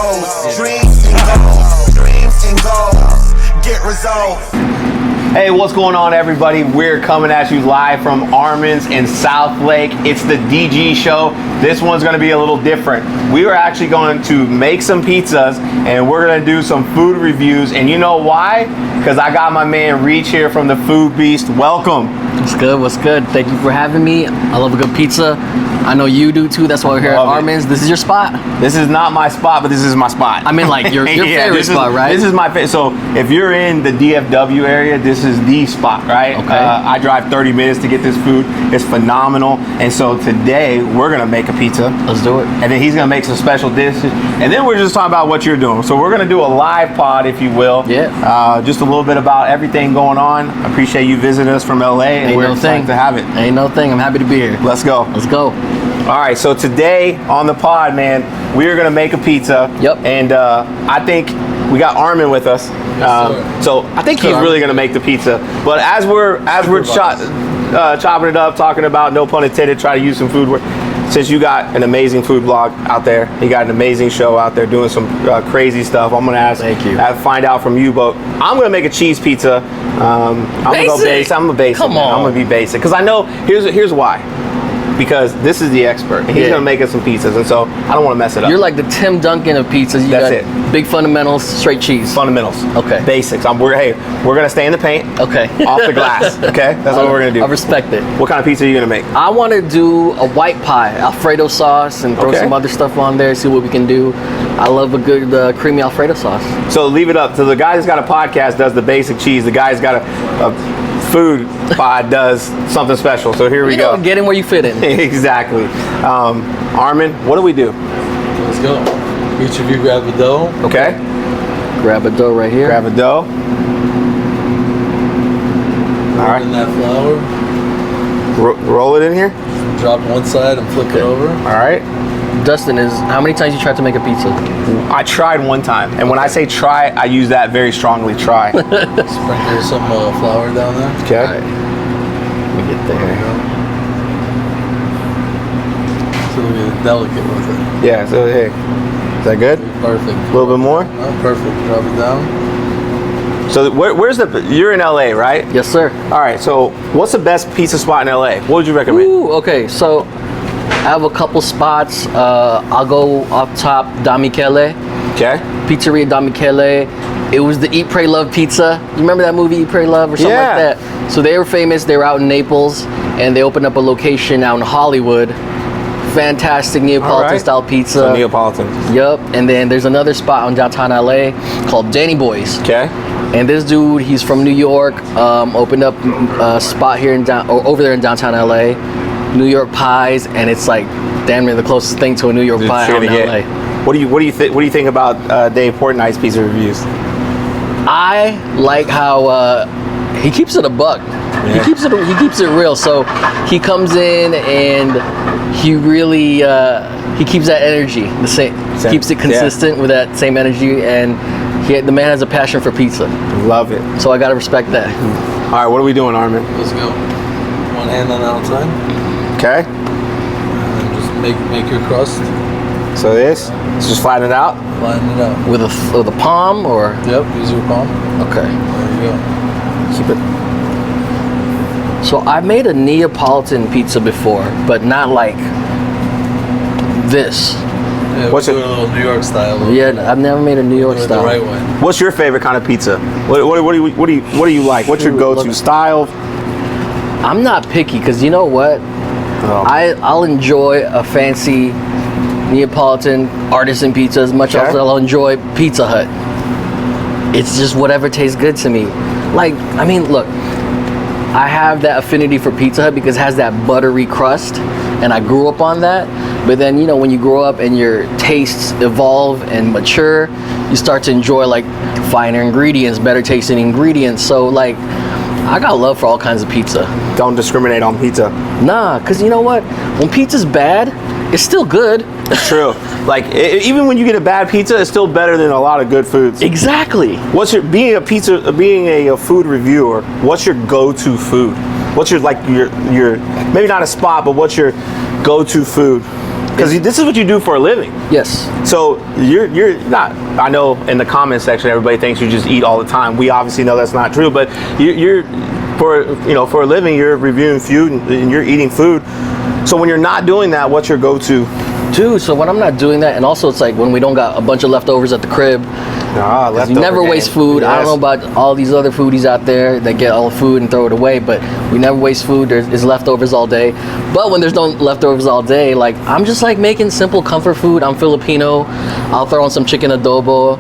goals, dreams and goals, dreams and goals, get results. Hey, what's going on, everybody? We're coming at you live from Armin's in South Lake. It's the DG show. This one's gonna be a little different. We are actually going to make some pizzas and we're gonna do some food reviews. And you know why? Because I got my man Reach here from the Food Beast. Welcome. What's good? What's good? Thank you for having me. I love a good pizza. I know you do too. That's why we're here at Armin's. This is your spot? This is not my spot, but this is my spot. I mean, like your yeah, favorite spot, right? This is my favorite. So if you're in the DFW area, this is the spot, right? Okay. I drive 30 minutes to get this food. It's phenomenal. And so today we're gonna make a pizza. Let's do it. And then he's gonna make some special dishes. And then we're just talking about what you're doing. So we're gonna do a live pod, if you will. Yeah. Just a little bit about everything going on. I appreciate you visiting us from LA, and Ain't we're no excited thing. to have it. Ain't no thing. I'm happy to be here. Let's go. Let's go. All right, so today on the pod, man, we are gonna make a pizza. Yep. And I think we got Armin with us. So I think he's really gonna make the pizza. But as we're chopping it up, talking about, no pun intended, try to use some food. Since you got an amazing food blog out there, you got an amazing show out there doing some crazy stuff. I'm gonna find out from you, but I'm gonna make a cheese pizza. I'm gonna go basic. I'm a basic. Come man. on. I'm gonna be basic because I know. Here's why. Because this is the expert. And he's gonna make us some pizzas, and so I don't want to mess it up. You're like the Tim Duncan of pizzas. That's it. Big fundamentals, straight cheese. Fundamentals. Okay. Basics. We're gonna stay in the paint. Okay. Off the glass. Okay. That's what we're gonna do. I respect it. What kind of pizza are you gonna make? I want to do a white pie, Alfredo sauce, and throw some other stuff on there. See what we can do. I love a good creamy Alfredo sauce. So leave it up. So the guy who's got a podcast does the basic cheese. The guy who's got a food pod does something special. So here we go. Get in where you fit in. Exactly. Armin, what do we do? Let's go. Each of you grab the dough. Okay. Grab a dough right here. Grab a dough. All right. In that flour. Roll it in here. Drop one side and flip it over. All right. Dustin, how many times you tried to make a pizza? I tried one time, and when I say try, I use that very strongly. Try. Sprinkle some flour down there. Okay. All right. Let me get there. So we get delicate with it. Yeah. So hey, is that good? Perfect. A little bit more. Oh, perfect. Drop it down. So where's you're in LA, right? Yes, sir. All right. So what's the best pizza spot in LA? What would you recommend? Ooh, okay. So I have a couple spots. I'll go off top, Da Michele. Okay. Pizzeria Da Michele. It was the Eat, Pray, Love pizza. You remember that movie, Eat, Pray, Love, or something like that? So they were famous. They were out in Naples, and they opened up a location out in Hollywood. Fantastic Neapolitan style pizza. So Neapolitan. Yep. And then there's another spot on downtown LA called Danny Boy's. Okay. And this dude, he's from New York. Opened up a spot here over there in downtown LA. New York pies, and it's like damn near the closest thing to a New York pie out in LA. What do you think about Dave Portnoy's pizza reviews? I like how he keeps it a buck. Yeah. He keeps it real. So he comes in and he really he keeps that energy the same. Keeps it consistent with that same energy, and the man has a passion for pizza. Love it. So I gotta respect that. All right, what are we doing, Armin? Let's go. One hand on the outside. Okay. And just make your crust. So let's just flatten it out. Flatten it out. With a palm or? Yep, use your palm. Okay. There you go. Keep it. So I made a Neapolitan pizza before, but not like this. Yeah, What's we're doing a little New York style. Yeah, I've never made a New York style. The right way. What's your favorite kind of pizza? What do you like? What's your go-to style? I'm not picky because you know what? I'll enjoy a fancy Neapolitan artisan pizza as much as I'll enjoy Pizza Hut. It's just whatever tastes good to me. Like, I mean, look, I have that affinity for Pizza Hut because it has that buttery crust, and I grew up on that. But then, you know, when you grow up and your tastes evolve and mature, you start to enjoy like finer ingredients, better tasting ingredients. So like, I got love for all kinds of pizza. Don't discriminate on pizza. Nah, because you know what? When pizza's bad, it's still good. It's true. Like, even when you get a bad pizza, it's still better than a lot of good foods. Exactly. What's your, being a food reviewer, what's your go-to food? What's your maybe not a spot, but what's your go-to food? Because this is what you do for a living. Yes. So you're not. I know in the comment section everybody thinks you just eat all the time. We obviously know that's not true. But you're for a living you're reviewing food and you're eating food. So when you're not doing that, what's your go-to? Dude, so when I'm not doing that, and also it's like when we don't got a bunch of leftovers at the crib. You never waste food. Yes. I don't know about all these other foodies out there that get all the food and throw it away, but we never waste food. There's leftovers all day. But when there's no leftovers all day, like I'm just like making simple comfort food. I'm Filipino. I'll throw on some chicken adobo.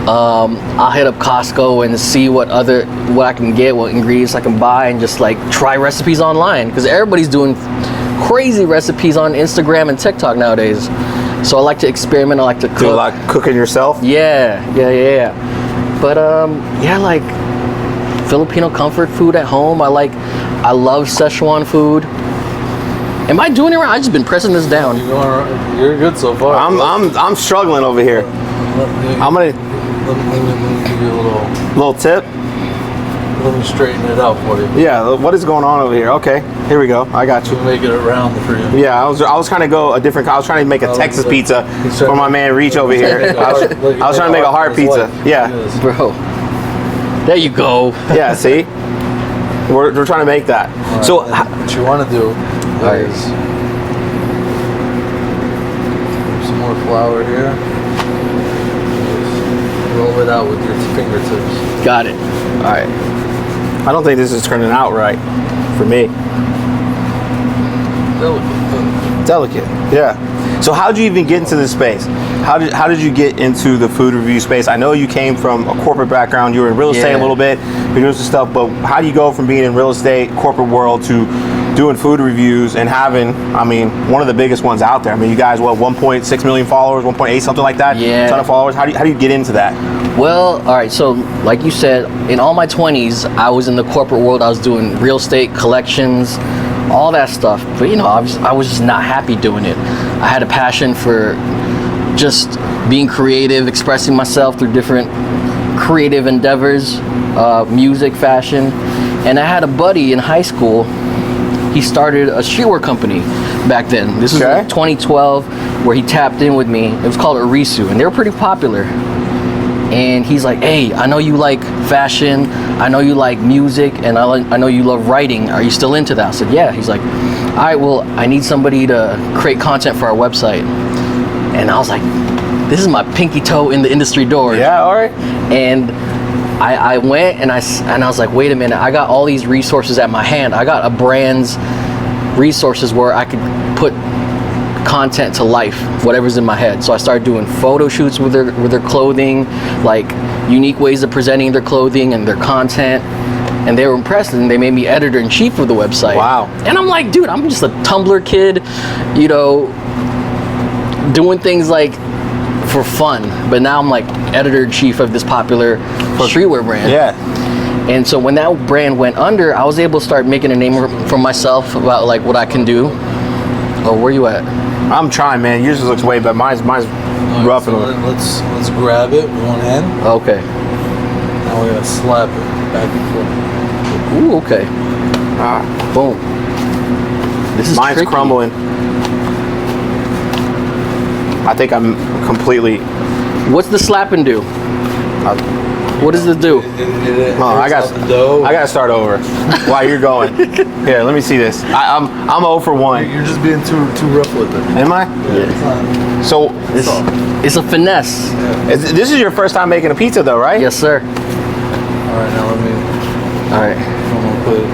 I'll hit up Costco and see what I can get, what ingredients I can buy, and just like try recipes online because everybody's doing crazy recipes on Instagram and TikTok nowadays. So I like to experiment. I like to cook. Do you like cooking yourself? Yeah. But like Filipino comfort food at home. I love Szechuan food. Am I doing it right? I've just been pressing this down. You're good so far. I'm struggling over here. I'm gonna let me give you a little tip. Let me straighten it out for you. Yeah, what is going on over here? Okay, here we go. I got you. Make it around for you. Yeah, I was trying to go a different. I was trying to make a Texas pizza for my man Reach over here. I was trying to make a heart pizza. Yeah, bro. There you go. Yeah, see, we're trying to make that. Right, so what you want to do is some more flour here. Just roll it out with your fingertips. Got it. All right. I don't think this is turning out right for me. Delicate. Yeah. So how did you even get into this space? How did you get into the food review space? I know you came from a corporate background. You were in real estate a little bit, doing some stuff. But how do you go from being in real estate, corporate world, to doing food reviews and having, one of the biggest ones out there? You guys, 1.6 million followers, 1.8, something like that? Yeah. A ton of followers. How do you get into that? Well, all right. So, like you said, in all my 20s, I was in the corporate world. I was doing real estate, collections, all that stuff. But I was just not happy doing it. I had a passion for just being creative, expressing myself through different creative endeavors, music, fashion. And I had a buddy in high school. He started a streetwear company back then. This was in 2012, where he tapped in with me. It was called Arisu, and they were pretty popular. And he's like, hey, I know you like fashion, I know you like music, and I know you love writing. Are you still into that? I said, yeah. He's like, all right, well, I need somebody to create content for our website. And I was like, this is my pinky toe in the industry door. Yeah, all right. And I went and I was like, wait a minute, I got all these resources at my hand. I got a brand's resources where I could put content to life, whatever's in my head. So I started doing photo shoots with their clothing, like unique ways of presenting their clothing and their content. And they were impressed, and they made me editor-in-chief of the website. Wow. And I'm like, dude, I'm just a Tumblr kid, doing things like for fun. But now I'm like editor-in-chief of this popular streetwear brand. Yeah. And so when that brand went under, I was able to start making a name for myself about like what I can do. Oh, where you at? I'm trying, man. Yours looks way better. Mine's rough. So let's grab it with one hand. Okay. Now we're gonna slap it back and forth. Ooh, okay. Boom. This is mine's tricky. crumbling. I think I'm completely. What's the slapping do? What does it do? I gotta start over while you're going. Here, let me see this. I'm 0 for 1. You're just being too rough with it. Am I? Yeah. So It's a finesse. This is your first time making a pizza, though, right? Yes, sir. All right, now let me. All right. I'm gonna put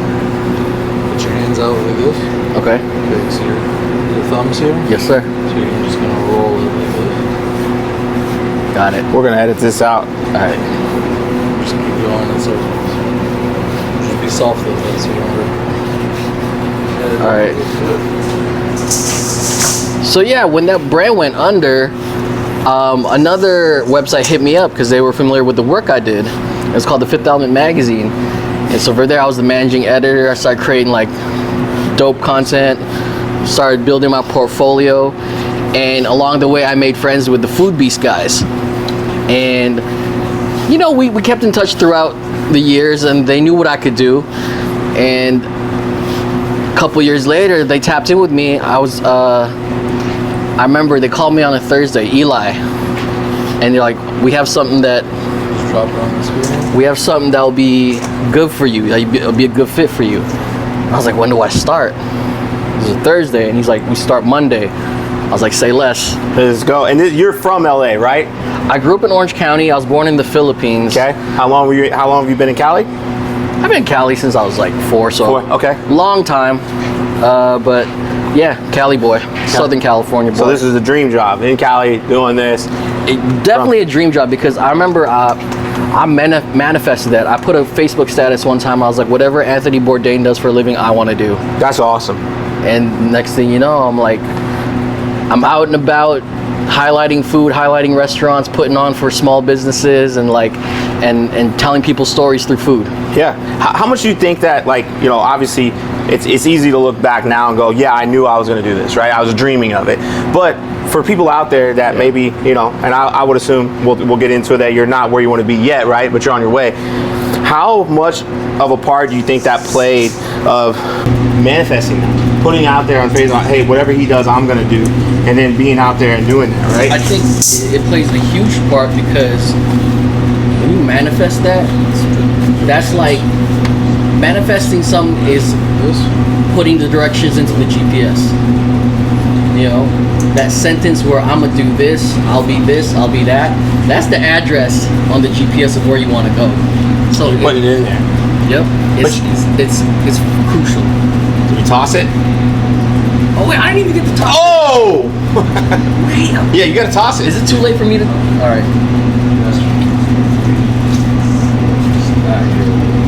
your hands out like this. Okay. Okay, so your thumbs here. Yes, sir. So you're just gonna roll it like this. Got it. We're gonna edit this out. All right. Just keep going in circles. Just be soft with it so you don't rip. All right. So yeah, when that brand went under, another website hit me up because they were familiar with the work I did. It's called the Fifth Element Magazine, and so for there I was the managing editor. I started creating like dope content, started building my portfolio, and along the way I made friends with the Food Beast guys, and we kept in touch throughout the years, and they knew what I could do. And a couple years later, they tapped in with me. I was I remember they called me on a Thursday, Eli, and they're like, we have something that Just drop it on the screen. will be good for you. It'll be a good fit for you. I was like, when do I start? It was a Thursday, and he's like, we start Monday. I was like, say less. Let's go. And you're from LA, right? I grew up in Orange County. I was born in the Philippines. Okay. How long have you been in Cali? I've been in Cali since I was like 4, so Okay. long time. But yeah, Cali boy, Southern California boy. So this is a dream job in Cali doing this. Definitely a dream job, because I remember I manifested that. I put a Facebook status one time. I was like, whatever Anthony Bourdain does for a living, I want to do. That's awesome. And next thing you know, I'm out and about, highlighting food, highlighting restaurants, putting on for small businesses, and and telling people stories through food. Yeah. How much do you think that, like, you know, obviously it's easy to look back now and go, yeah, I knew I was going to do this, right? I was dreaming of it. But for people out there that maybe, you know, and I would assume we'll get into it, that you're not where you want to be yet, right? But you're on your way. How much of a part do you think that played of manifesting that? Putting out there on Facebook, hey, whatever he does, I'm going to do. And then being out there and doing that, right? I think it plays a huge part, because when you manifest that, that's like manifesting something is putting the directions into the GPS. You know, that sentence where I'm gonna do this, I'll be that. That's the address on the GPS of where you want to go. So Put it in there. Yep, it's crucial. Do we toss it? Oh wait, I didn't even get to toss. Oh! Wait, Yeah, you got to toss it. is it too late for me to? All right.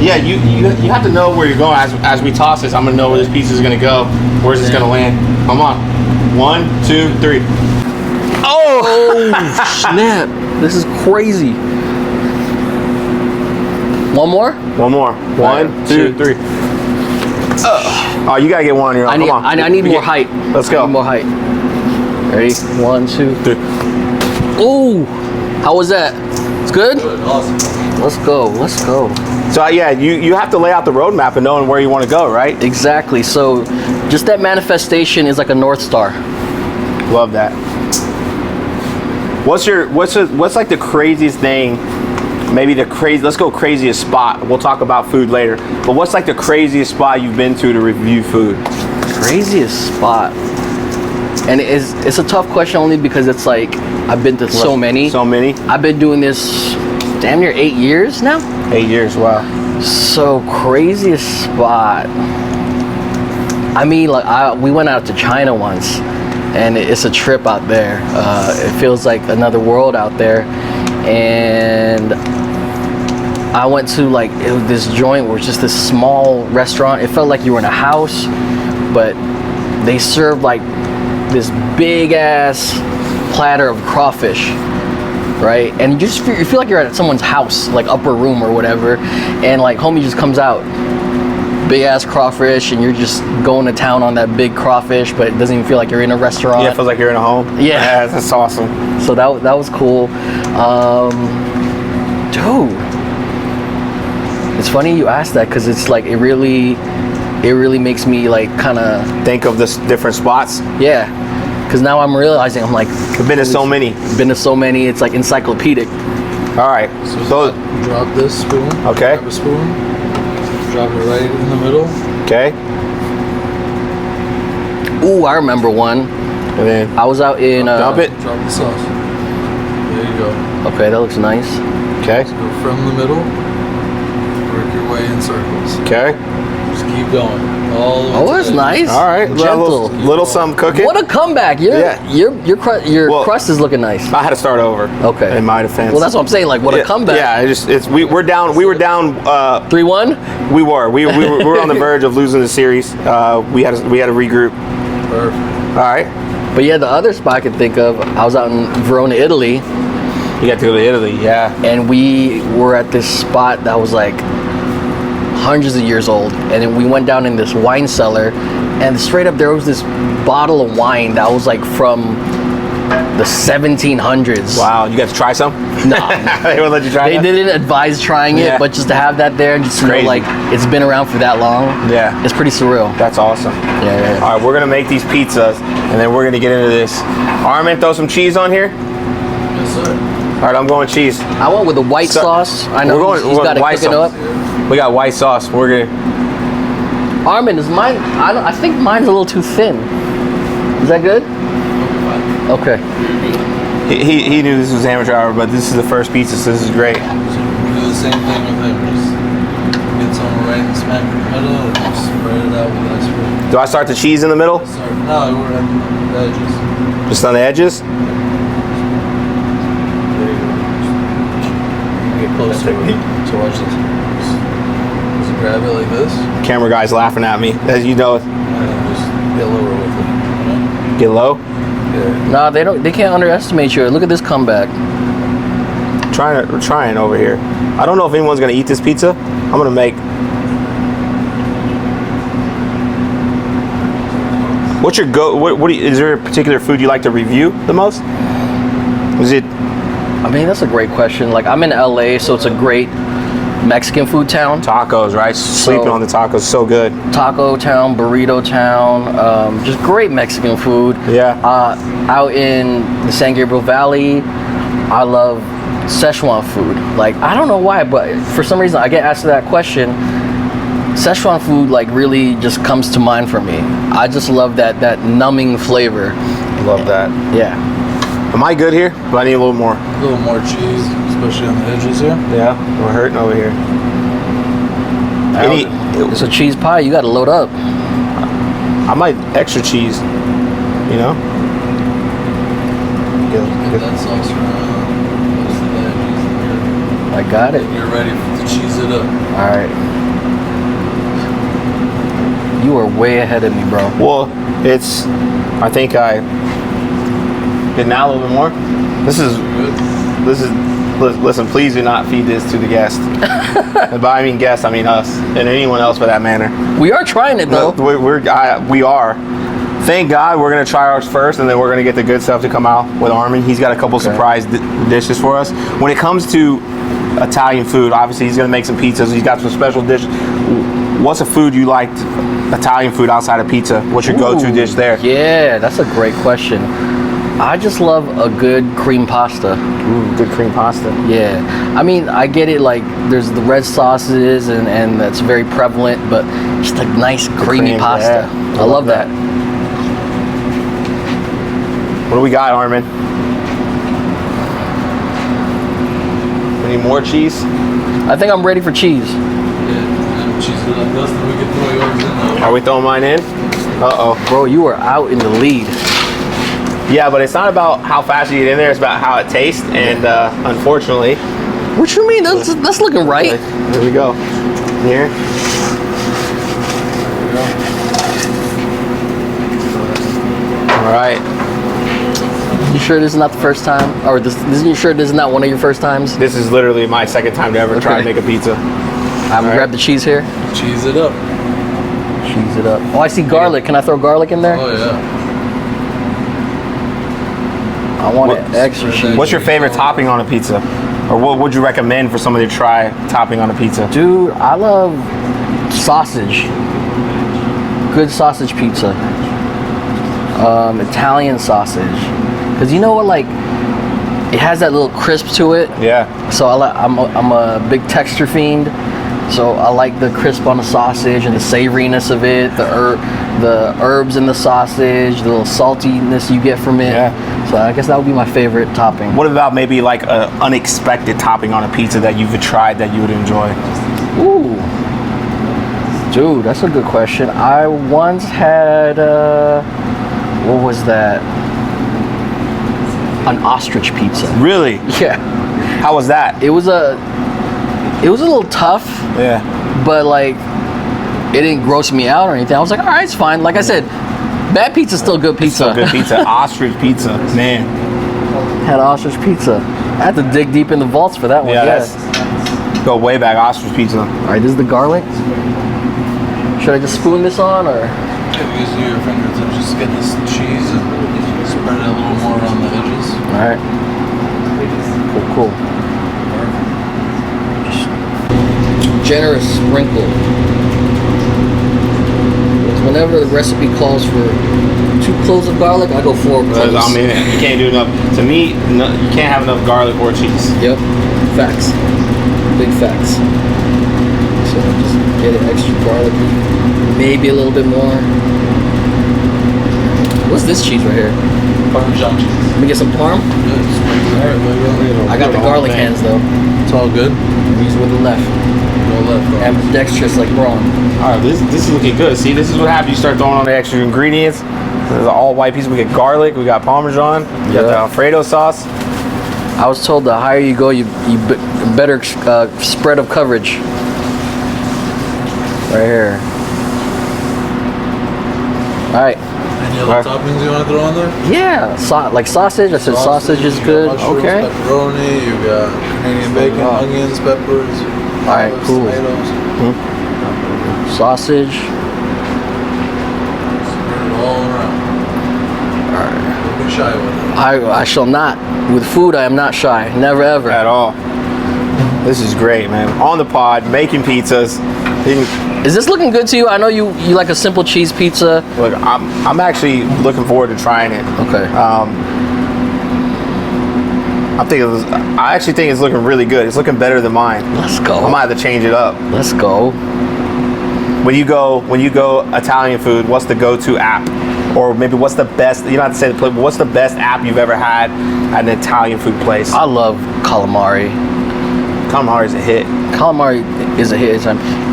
Yeah, you have to know where you're going. As we toss this, I'm gonna know where this piece is gonna go. Where's this gonna land? Come on. 1, 2, 3. Oh snap! This is crazy. One more? One more. 1, 2, 3. Oh, you gotta get one on your own. Come on. I need more height. Let's go. I need more height. Ready? 1, 2, 3. Ooh! How was that? It's good? Good, awesome. Let's go. Let's go. So yeah, you have to lay out the roadmap and knowing where you want to go, right? Exactly. So just that manifestation is like a North Star. Love that. What's like the craziest thing? Maybe let's go craziest spot. We'll talk about food later. But what's like the craziest spot you've been to review food? Craziest spot. And it's a tough question, only because it's like I've been to so many. So many? I've been doing this damn near 8 years now. 8 years, wow. So craziest spot. I mean, like we went out to China once, and it's a trip out there. It feels like another world out there. And I went to this joint where it's just this small restaurant. It felt like you were in a house, but they served like this big ass platter of crawfish, right? And you feel like you're at someone's house, like upper room or whatever, and like homie just comes out, big ass crawfish, and you're just going to town on that big crawfish, but it doesn't even feel like you're in a restaurant. Yeah, it feels like you're in a home. Yeah, that's awesome. So that was cool. Dude, it's funny you asked that, because it's like it really makes me like kind of think of this different spots. Yeah, because now I'm realizing, I'm like, I've been to so many. It's like encyclopedic. All right, so drop this spoon. Okay. Grab a spoon. Drop it right in the middle. Okay. Ooh, I remember one. And then I was out in dump it. Drop the sauce. There you go. Okay, that looks nice. Okay. Go from the middle. Work your way in circles. Okay. Just keep going. All the way Oh, to that's the nice. All right. Gentle. Little something cooking. What a comeback! Your crust is looking nice. I had to start over. Okay. In my defense. Well, that's what I'm saying. Like, what a comeback! Yeah, we were down. We were down. 3-1. We were on the verge of losing the series. We had to regroup. Perfect. All right. But yeah, the other spot I could think of, I was out in Verona, Italy, You got to go to Italy, yeah. and we were at this spot that was like hundreds of years old, and then we went down in this wine cellar, and straight up there was this bottle of wine that was like from the 1700s. Wow, you got to try some? No. They won't let you try They that? didn't advise trying it, Yeah. but just to have that there and just to know Crazy. like it's been around for that long. Yeah. It's pretty surreal. That's awesome. Yeah. All right, we're gonna make these pizzas, and then we're gonna get into this. Armin, throw some cheese on here. Yes, sir. All right, I'm going cheese. I went with the white So- sauce. I know We're he's going got it white cooking sauce. up. We got white sauce. We're gonna. Armin, is mine? I think mine's a little too thin. Is that good? Okay. He knew this was amateur hour, but this is the first pizza, so this is great. So we do the same thing with him. Just get some right and smack in the middle and just spread it out with ice cream. Do I start the cheese in the middle? Sorry. No, we're at the edges. Just on the edges? There you go. Get closer with it. So watch this. Just grab it like this, Camera guy's laughing at me. As you know, and then just get lower with it. get low. Yeah. Nah, they don't. They can't underestimate you. Look at this comeback. We're trying over here. I don't know if anyone's gonna eat this pizza. I'm gonna make. What's your go? What do you, is there a particular food you like to review the most? Is it? I mean, that's a great question. Like, I'm in LA, so it's a great Mexican food town. Tacos, right? Sleeping on the tacos, so good. Taco town, burrito town, just great Mexican food. Yeah. Out in the San Gabriel Valley, I love Szechuan food. Like, I don't know why, but for some reason I get asked that question. Szechuan food like really just comes to mind for me. I just love that numbing flavor. Love that. Yeah. Am I good here? Do I need a little more? A little more cheese, especially on the edges here. Yeah. We're hurting over here. Any? It's a cheese pie. You got to load up. I might extra cheese. You know. Get that sauce around. Close to the edges here. I got it. You're ready to cheese it up. All right. You are way ahead of me, bro. Well, it's. I think I. Good now a little bit more. This is. Good. Listen, please do not feed this to the guest. And by I mean guests, I mean us and anyone else for that matter. We are trying it though. We are. Thank God we're gonna try ours first, and then we're gonna get the good stuff to come out with Armin. He's got a couple surprise dishes for us. When it comes to Italian food, obviously he's gonna make some pizzas. He's got some special dishes. What's a food you liked? Italian food outside of pizza. What's your go-to Ooh, dish there? Yeah, that's a great question. I just love a good cream pasta. Ooh, good cream pasta. Yeah, I mean, I get it, like, there's the red sauces, and that's very prevalent, but just a nice creamy cream, pasta. yeah. I love that. What do we got, Armin? We need more cheese? I think I'm ready for cheese. Yeah, and cheese it up. Dustin, we can throw yours in there. Are we throwing mine in? Uh-oh. Bro, you are out in the lead. Yeah, but it's not about how fast you get in there, it's about how it tastes, and unfortunately... What you mean? That's looking right. Here we go. Here. All right. You sure this is not the first time? Or you sure this is not one of your first times? This is literally my second time to ever try to Okay. make a pizza. I'm gonna grab the cheese here. Cheese it up. Cheese it up. Oh, I see garlic. Can I throw garlic in there? Oh, yeah. I want it extra cheese. What's your favorite topping on a pizza? Or what would you recommend for somebody to try topping on a pizza? Dude, I love sausage. Good sausage pizza. Italian sausage. Cause you know what, like, it has that little crisp to it. Yeah. So I'm a big texture fiend. So I like the crisp on the sausage and the savoriness of it, the herbs in the sausage, the little saltiness you get from it. Yeah. So I guess that would be my favorite topping. What about maybe like an unexpected topping on a pizza that you've tried that you would enjoy? Ooh. Dude, that's a good question. I once had, what was that? An ostrich pizza. Really? Yeah. How was that? It was a little tough, Yeah. but like, it didn't gross me out or anything. I was like, all right, it's fine. Like I said, bad pizza's still good pizza. So good pizza. Ostrich pizza. Man. Had ostrich pizza. I had to dig deep in the vaults for that one. Yeah, that's go way back. Ostrich pizza. All right, this is the garlic. Should I just spoon this on or? Yeah, use your fingers and just get this cheese and Spread it a little more around the edges. All right. Cool. Just generous sprinkle. Whenever the recipe calls for 2 cloves of garlic, I go 4 cloves. I mean, you can't do enough. To me, no, you can't have enough garlic or cheese. Yep. Facts. Big facts. So just get it extra garlicky. Maybe a little bit more. What's this cheese right here? Parmesan cheese. Let me get some parm. I got the garlic hands though. It's all good. Use with the left. Go left. And dexterous like Braun. All right, this is looking good. See, this is what happens. You start throwing on the extra ingredients. There's all white piece. We get garlic. We got Parmesan. We got the Alfredo sauce. I was told the higher you go, you better spread of coverage. Right here. All right. Any other toppings you want to throw on there? Yeah, like sausage. I said sausage is good. Mushrooms, Okay. pepperoni. You got Canadian bacon, onions, peppers. All right, olives, cool. Tomatoes. Sausage. Spread it all around. All right. Don't be shy with it. I shall not. With food, I am not shy. Never ever. At all. This is great, man. On the pod, making pizzas. Is this looking good to you? I know you like a simple cheese pizza. Look, I'm actually looking forward to trying it. Okay. I actually think it's looking really good. It's looking better than mine. Let's go. I might have to change it up. Let's go. When you go Italian food, what's the go-to app? Or maybe what's the best? You don't have to say the place, but what's the best app you've ever had at an Italian food place? I love calamari. Calamari's a hit. Calamari is a hit.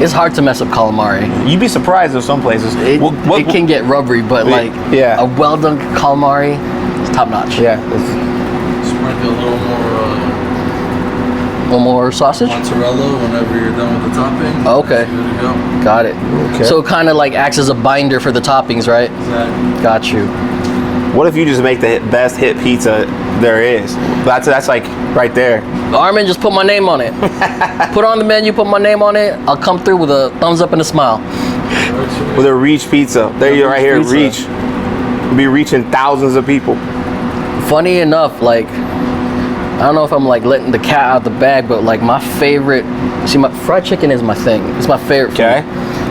It's hard to mess up calamari. You'd be surprised at some places. It can get rubbery, but like yeah. a well done calamari is top notch. Yeah. Sprinkle a little One more sausage? mozzarella whenever you're done with the topping. Okay. Good to go. Got it. Okay. So it kind of like acts as a binder for the toppings, right? Exactly. Got you. What if you just make the best hit pizza there is? That's like right there. Armin, just put my name on it. Put on the menu, put my name on it. I'll come through with a thumbs up and a smile. With a Reach pizza. There you right here, Pizza. Reach. We'll be reaching thousands of people. Funny enough, like, I don't know if I'm like letting the cat out of the bag, but like my favorite, my fried chicken is my thing. It's my favorite food. Okay.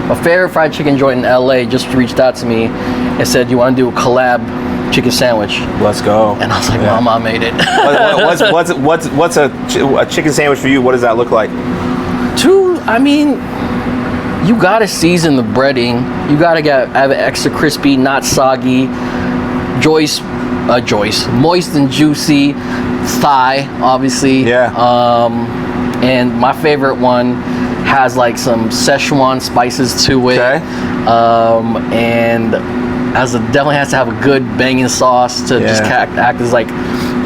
My favorite fried chicken joint in LA just reached out to me and said, you want to do a collab chicken sandwich? Let's go. And I was like, Yeah. Mama, I made it. What's a chicken sandwich for you? What does that look like? I mean, you gotta season the breading. You gotta have it extra crispy, not soggy. Moist and juicy. Thigh, obviously. Yeah. And my favorite one has like some Szechuan spices to it. Okay. And definitely has to have a good banging sauce to just act as like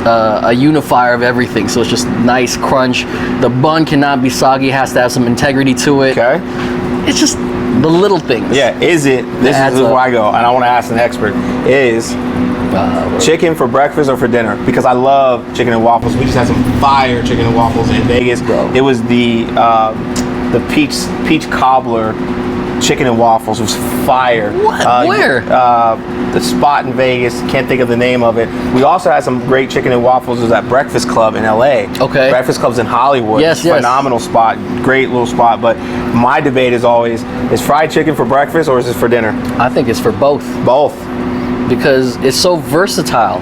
a unifier of everything. So it's just nice crunch. The bun cannot be soggy. It has to have some integrity to it. Okay. It's just the little things. Yeah, this is where I go, and I want to ask an expert, is chicken for breakfast or for dinner? Because I love chicken and waffles. We just had some fire chicken and waffles in Vegas. Bro. It was the peach cobbler chicken and waffles. It was fire. What? Where? The spot in Vegas. Can't think of the name of it. We also had some great chicken and waffles. It was at Breakfast Club in LA. Okay. Breakfast Club's in Hollywood. Yes. Phenomenal spot. Great little spot. But my debate is always, is fried chicken for breakfast or is it for dinner? I think it's for both Both. because it's so versatile.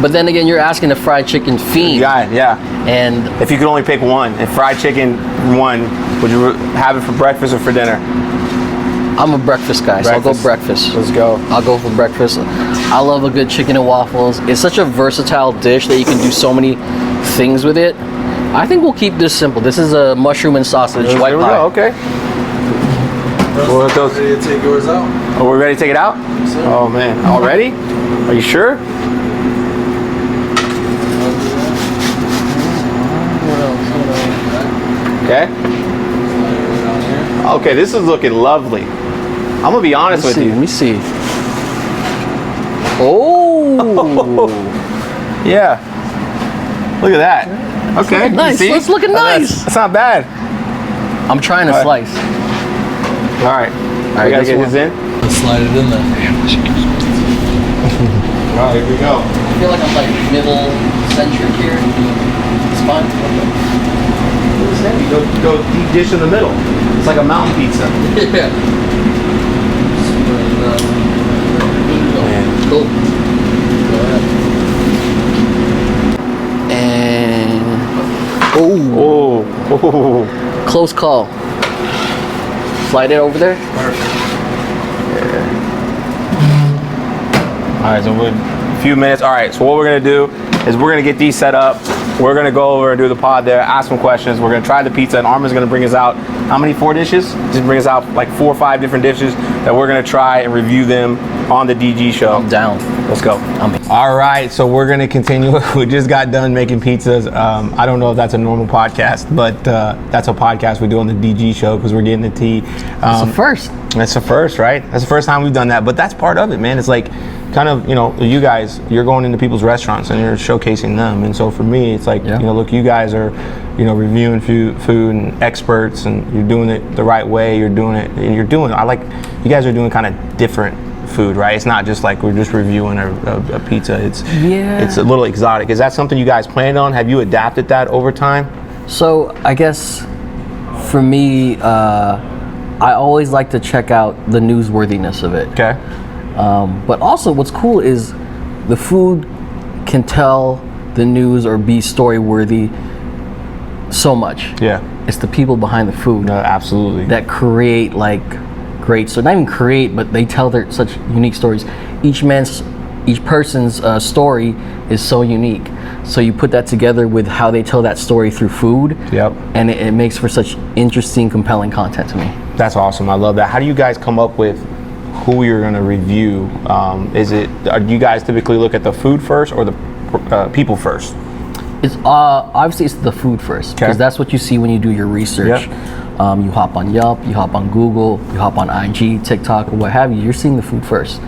But then again, you're asking a fried chicken fiend. Yeah. And If you could only pick one, and fried chicken one, would you have it for breakfast or for dinner? I'm a breakfast guy, so I'll go breakfast. Let's go. I'll go for breakfast. I love a good chicken and waffles. It's such a versatile dish that you can do so many things with it. I think we'll keep this simple. This is a mushroom and sausage white There we pie. go. Okay. Well, those- Ready to take yours out? Are we ready to take it out? sir. Oh man, already? Are you sure? Okay. Okay, this is looking lovely. I'm gonna be honest with Let you. me see. Oh, Yeah. Look at that. Okay. nice. See? It's looking nice. That's not bad. I'm trying to All right. slice. All right. All right, We gotta this get one. this in. Slide it in there. All right, here we go. I feel like I'm like middle centric here. It's fine. Okay. Go deep dish in the middle. It's like a mountain pizza. Yeah. Cool. Go ahead. And Oh. close call. Slide it over there. All right, so we're a few minutes. All right, so what we're gonna do is we're gonna get these set up. We're gonna go over and do the pod there, ask some questions. We're gonna try the pizza, and Armin's gonna bring us out how many? 4 dishes? Just bring us out like 4 or 5 different dishes that we're gonna try and review them on the DG show. I'm down. Let's go. All right, so we're gonna continue. We just got done making pizzas. I don't know if that's a normal podcast, but that's a podcast we do on the DG show because we're getting the tea. It's the first. That's the first, right? That's the first time we've done that, but that's part of it, man. It's like kind of, you know, you guys, you're going into people's restaurants and you're showcasing them. And so for me, it's like, you know, look, you guys are, you know, reviewing food and experts, and you're doing it the right way. You're doing it, and you guys are doing kind of different food, right? It's not just like we're just reviewing a pizza. It's a little exotic. Is that something you guys planned on? Have you adapted that over time? So I guess for me, I always like to check out the newsworthiness of it. Okay. But also what's cool is the food can tell the news or be story worthy so much. Yeah. It's the people behind the food. No, absolutely. That create like great, so not even create, but they tell their such unique stories. Each person's story is so unique. So you put that together with how they tell that story through food. Yep. And it makes for such interesting, compelling content to me. That's awesome. I love that. How do you guys come up with who you're going to review? Do you guys typically look at the food first or the people first? It's obviously it's the food first, because that's what you see when you do your research. Yep. You hop on Yelp, you hop on Google, you hop on IG, TikTok, or what have you. You're seeing the food first,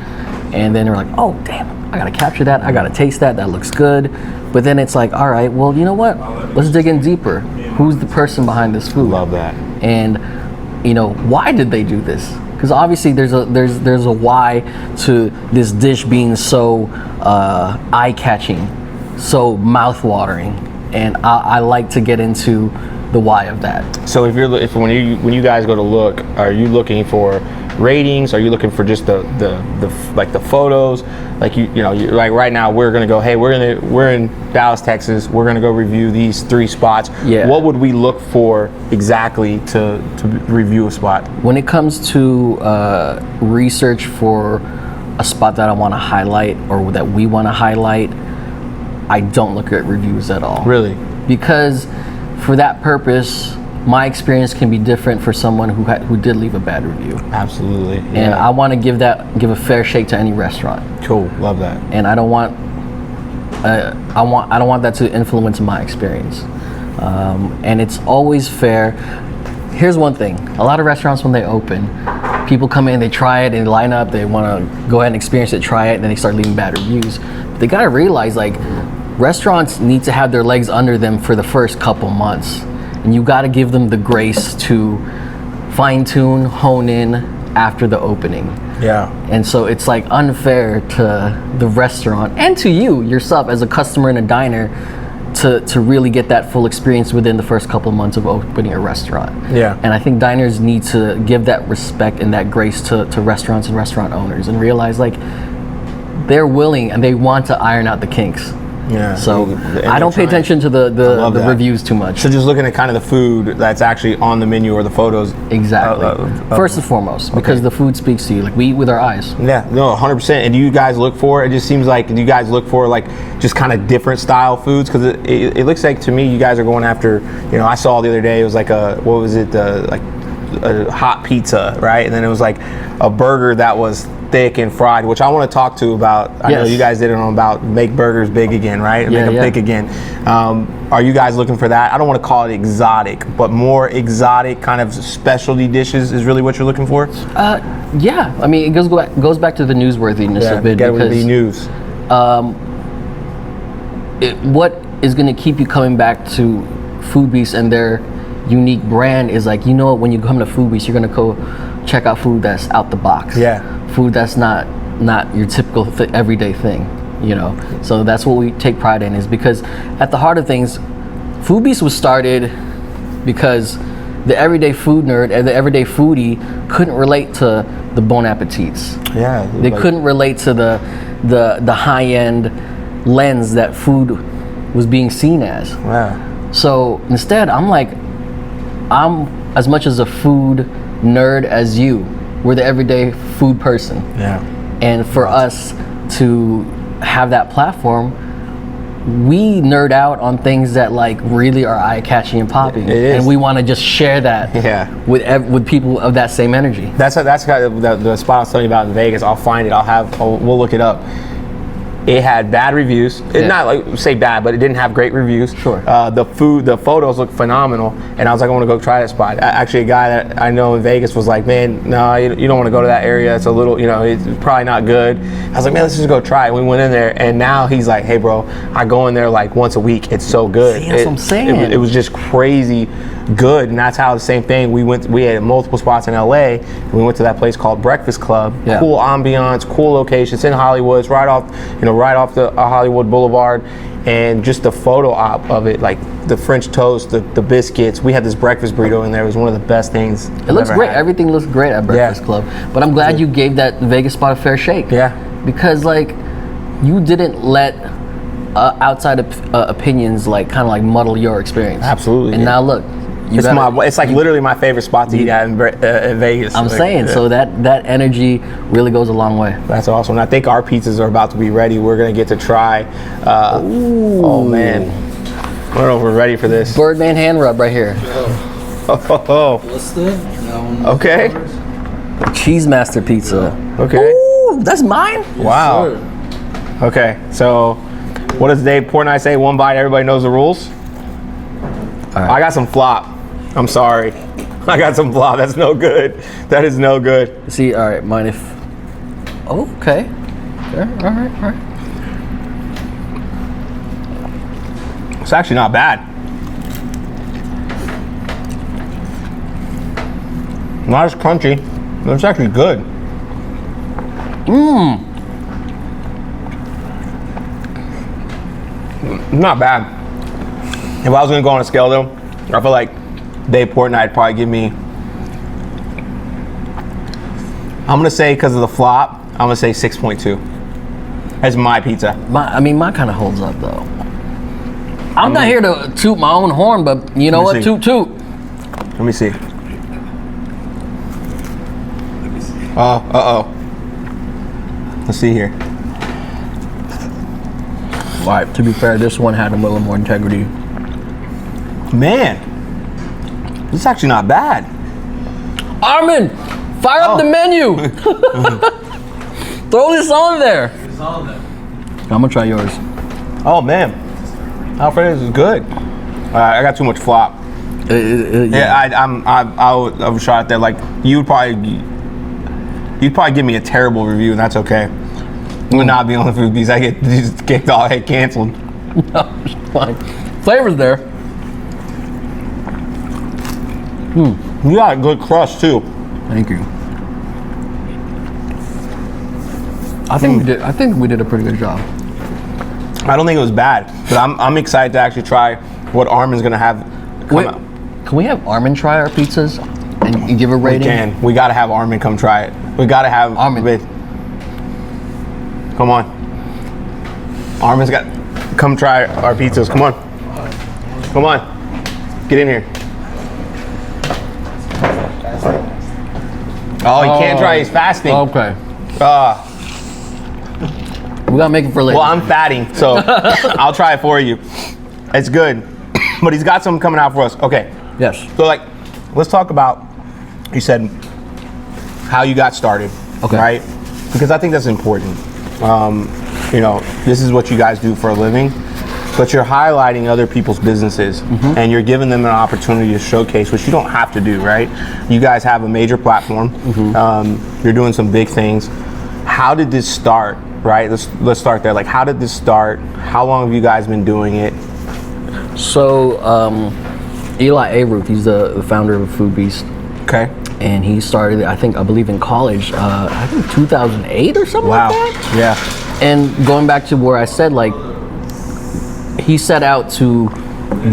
and then they're like, "Oh, damn! I gotta capture that. I gotta taste that. That looks good." But then it's like, "All right, well, you know what? Let's dig in deeper. Who's the person behind this food? Love that. And you know, why did they do this? Because obviously there's a why to this dish being so eye-catching, so mouth-watering, and I like to get into the why of that. So when you guys go to look, are you looking for ratings? Are you looking for just the photos? Like you know, like right now we're gonna go, hey, we're in Dallas, Texas. We're gonna go review these 3 spots. Yeah. What would we look for exactly to review a spot? When it comes to research for a spot that I want to highlight or that we want to highlight, I don't look at reviews at all. Really? Because for that purpose, my experience can be different for someone who did leave a bad review. Absolutely. Yeah. And I want to give a fair shake to any restaurant. Cool. Love that. And I don't want that to influence my experience. And it's always fair. Here's one thing: a lot of restaurants, when they open, people come in, they try it, and they line up. They want to go ahead and experience it, try it, and then they start leaving bad reviews. But they gotta realize, like, restaurants need to have their legs under them for the first couple months. And you got to give them the grace to fine tune, hone in after the opening. Yeah. And so it's like unfair to the restaurant and to you yourself as a customer and a diner to really get that full experience within the first couple of months of opening a restaurant. Yeah. And I think diners need to give that respect and that grace to restaurants and restaurant owners and realize, like, they're willing and they want to iron out the kinks. Yeah. So I don't pay attention to the reviews too much. So just looking at kind of the food that's actually on the menu or the photos. Exactly. First and foremost, because the food speaks to you. Like, we eat with our eyes. Yeah. No, 100%. And do you guys look for? It just seems like, do you guys look for like just kind of different style foods? Because it looks like to me you guys are going after. You know, I saw the other day it was like a a hot pizza, right? And then it was like a burger that was thick and fried, which I want to talk to about. I know you guys did it on about make burgers big again, right? Make them thick again. Are you guys looking for that? I don't want to call it exotic, but more exotic kind of specialty dishes is really what you're looking for? Yeah. I mean, it goes back to the newsworthiness of it. Get with the news. What is going to keep you coming back to Food Beast and their unique brand is, like, you know, when you come to Food Beast, you're going to go check out food that's out the box. Yeah. Food that's not your typical everyday thing. you know. So that's what we take pride in, is because at the heart of things, Food Beast was started because the everyday food nerd and the everyday foodie couldn't relate to the Bon Appetits. Yeah. They couldn't relate to the high-end lens that food was being seen as. Yeah. So instead, I'm as much as a food nerd as you. We're the everyday food person. Yeah. And for us to have that platform, we nerd out on things that like really are eye-catching and popping. It is. And we want to just share that with people of that same energy. That's kind of the spot I was telling you about in Vegas. I'll find it. We'll look it up. It had bad reviews. It not like say bad, but it didn't have great reviews. Sure. The photos looked phenomenal, and I was like, I want to go try that spot. Actually, a guy that I know in Vegas was like, man, no, you don't want to go to that area. It's a little, it's probably not good. I was like, man, let's just go try it. We went in there, and now he's like, hey, bro, I go in there like once a week. It's so good. See, that's what I'm saying. It was just crazy good, and that's how the same thing. We had multiple spots in LA. And we went to that place called Breakfast Club. Yeah. Cool ambiance, cool location. It's in Hollywood. It's right off the Hollywood Boulevard, and just the photo op of it, like the French toast, the biscuits. We had this breakfast burrito in there. It was one of the best things. It looks great. Everything looks great at Breakfast Club. But I'm glad you gave that Vegas spot a fair shake. Yeah. Because like you didn't let outside opinions like kind of like muddle your experience. Absolutely. And now look. It's like literally my favorite spot to eat at in Vegas. I'm saying, so that energy really goes a long way. That's awesome. And I think our pizzas are about to be ready. We're going to get to try. Oh, man. I don't know if we're ready for this. Birdman hand rub right here. Oh. What's that? Okay. Cheese Master Pizza. Okay. Ooh, that's mine? Wow. Sure. Okay, so what does Dave Portnoy say? One bite, everybody knows the rules? All right. I got some flop. I'm sorry. I got some flop. That's no good. That is no good. See, all right, mine if... Oh, okay. All right. It's actually not bad. Not as crunchy, but it's actually good. Not bad. If I was gonna go on a scale though, I feel like Dave Portnoy would probably give me, I'm gonna say because of the flop, I'm gonna say 6.2. That's my pizza. Mine kind of holds up though. I'm not here to toot my own horn, but you know what? Toot. Let me see. Let's see here. All right, to be fair, this one had a little more integrity. Man, this is actually not bad. Armin, fire up the menu. Throw this on there. It's on there. I'm gonna try yours. Oh man, Alfredo's is good. I got too much flop. I would try it there. Like you'd probably give me a terrible review, and that's okay. It would not be on the Food Beast. I get just kicked off, canceled. No, it's fine. Flavor's there. You got a good crust too. Thank you. I think we did a pretty good job. I don't think it was bad, but I'm excited to actually try what Armin's gonna have come out. Can we have Armin try our pizzas and give a rating? We gotta have Armin come try it. We gotta have Armin. Come on. Armin's got come try our pizzas. Come on. Come on. Get in here. Oh, he can't try. He's fasting. Okay. We gotta make it for later. Well, I'm fatting, so I'll try it for you. It's good, but he's got something coming out for us. Okay. Yes. So, let's talk about. You said how you got started. Okay. Right? Because I think that's important. This is what you guys do for a living, but you're highlighting other people's businesses and you're giving them an opportunity to showcase, which you don't have to do, right? You guys have a major platform. You're doing some big things. How did this start, right? Let's start there. Like, how did this start? How long have you guys been doing it? So, Eli Aruth, he's the founder of Food Beast. Okay. And he started, I believe in college, I think 2008 or something like that. Yeah. And going back to where I said, like, he set out to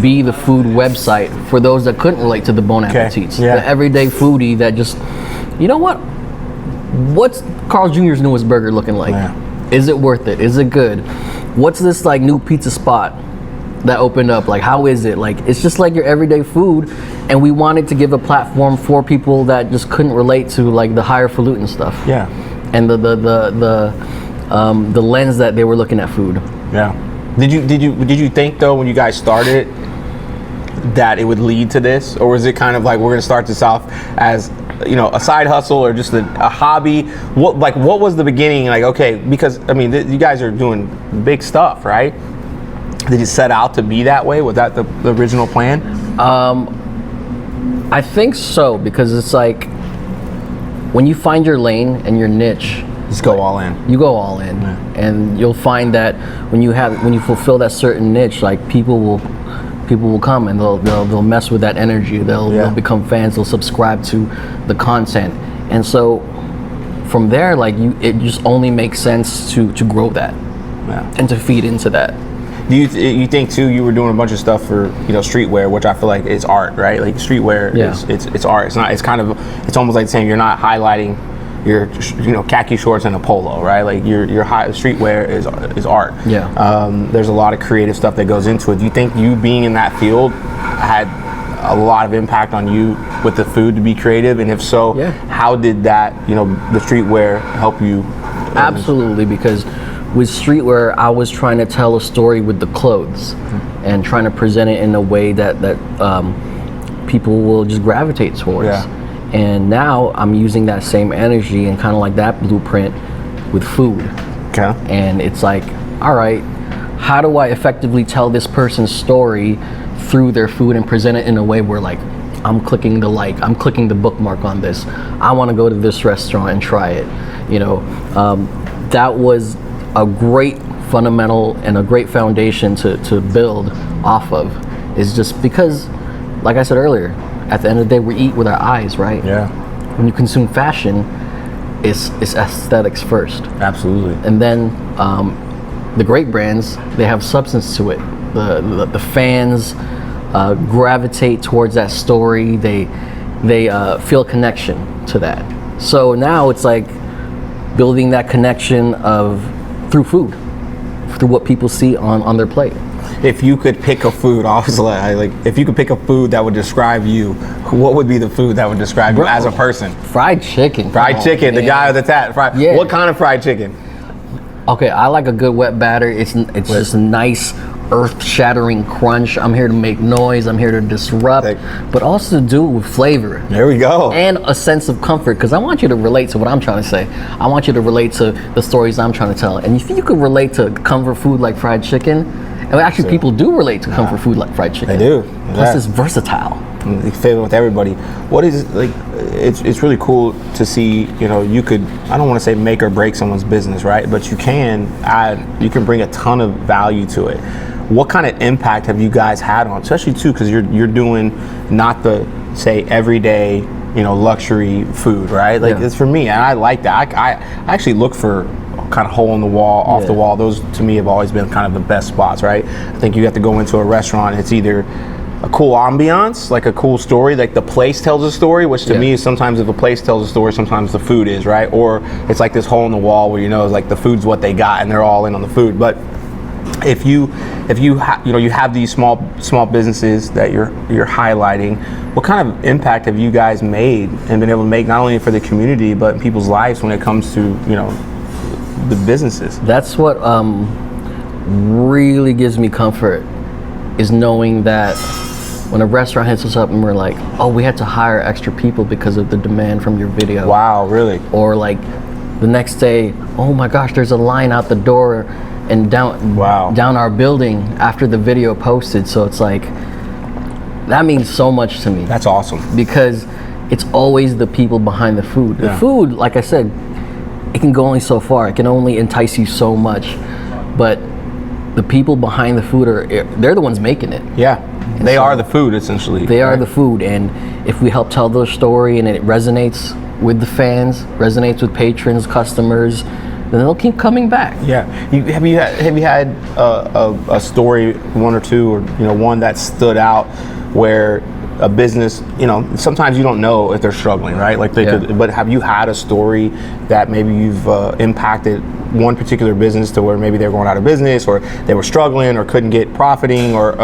be the food website for those that couldn't relate to the Bon Appetits. Yeah. The everyday foodie that just, you know what? What's Carl's Jr.'s newest burger looking like? Yeah. Is it worth it? Is it good? What's this like new pizza spot that opened up? Like, how is it? Like, it's just like your everyday food, and we wanted to give a platform for people that just couldn't relate to like the highfalutin stuff. Yeah. And the lens that they were looking at food. Yeah. Did you think though when you guys started that it would lead to this, or was it kind of like we're gonna start this off as, you know, a side hustle or just a hobby? What was the beginning? Like, okay, because I mean you guys are doing big stuff, right? Did it set out to be that way? Was that the original plan? I think so, because it's like when you find your lane and your niche, Just go all in. you go all in. Yeah. And you'll find that when you fulfill that certain niche, like people will come and they'll mess with that energy. They'll become fans. They'll subscribe to the content, and so from there, like it just only makes sense to grow that and to feed into that. Do you think too you were doing a bunch of stuff for, you know, streetwear, which I feel like is art, right? Like streetwear it's art. It's almost like saying you're not highlighting your, you know, khaki shorts and a polo, right? Like your streetwear is art. Yeah. There's a lot of creative stuff that goes into it. Do you think you being in that field had a lot of impact on you with the food to be creative? And if so, how did that, you know, the streetwear help you? Absolutely, because with streetwear, I was trying to tell a story with the clothes and trying to present it in a way that people will just gravitate towards. Yeah. And now I'm using that same energy and kind of like that blueprint with food. Okay. And it's like, all right, how do I effectively tell this person's story through their food and present it in a way where, like, I'm clicking I'm clicking the bookmark on this. I want to go to this restaurant and try it. You know, that was a great fundamental and a great foundation to build off of. Is just because, like I said earlier, at the end of the day, we eat with our eyes, right? Yeah. When you consume fashion, it's aesthetics first. Absolutely. And then the great brands, they have substance to it. The fans gravitate towards that story. They feel connection to that. So now it's like building that connection through food, through what people see on their plate. If you could pick a food, if you could pick a food that would describe you, what would be the food that would describe you as a person? Fried chicken. Fried chicken, the guy with the tat. Yeah. What kind of fried chicken? Okay, I like a good wet batter. It's just a nice earth-shattering crunch. I'm here to make noise. I'm here to disrupt, but also to do it with flavor. There we go. And a sense of comfort, because I want you to relate to what I'm trying to say. I want you to relate to the stories I'm trying to tell. And if you could relate to comfort food like fried chicken, and actually people do relate to comfort food like fried chicken. They do. Plus it's versatile. They fit with everybody. What is it, like? It's really cool to see. You know, you could. I don't want to say make or break someone's business, right? But you can add. You can bring a ton of value to it. What kind of impact have you guys had on, especially too, because you're doing not the, say, everyday, you know, luxury food, right? Like it's for me, and I like that. I actually look for kind of hole in the wall, off the wall. Those to me have always been kind of the best spots, right? I think you have to go into a restaurant. It's either a cool ambiance, like a cool story, like the place tells a story, which to me is sometimes if a place tells a story, sometimes the food is, right? Or it's like this hole in the wall where, you know, it's like the food's what they got and they're all in on the food. But if you have these small businesses that you're highlighting, what kind of impact have you guys made and been able to make not only for the community but in people's lives when it comes to, you know, the businesses? That's what really gives me comfort, is knowing that when a restaurant hits us up and we're like, oh, we had to hire extra people because of the demand from your video. Wow, really? Or like the next day, oh my gosh, there's a line out the door and down our building after the video posted. So it's like, that means so much to me. That's awesome. Because it's always the people behind the food. The food, like I said, it can go only so far. It can only entice you so much. But the people behind the food they're the ones making it. Yeah, they are the food, essentially. They are the food, and if we help tell their story and it resonates with the fans, resonates with patrons, customers, then they'll keep coming back. Yeah. Have you had a story, one or two, or one that stood out where a business, sometimes you don't know if they're struggling, right? Like but have you had a story that maybe you've impacted one particular business to where maybe they're going out of business, or they were struggling, or couldn't get profiting, or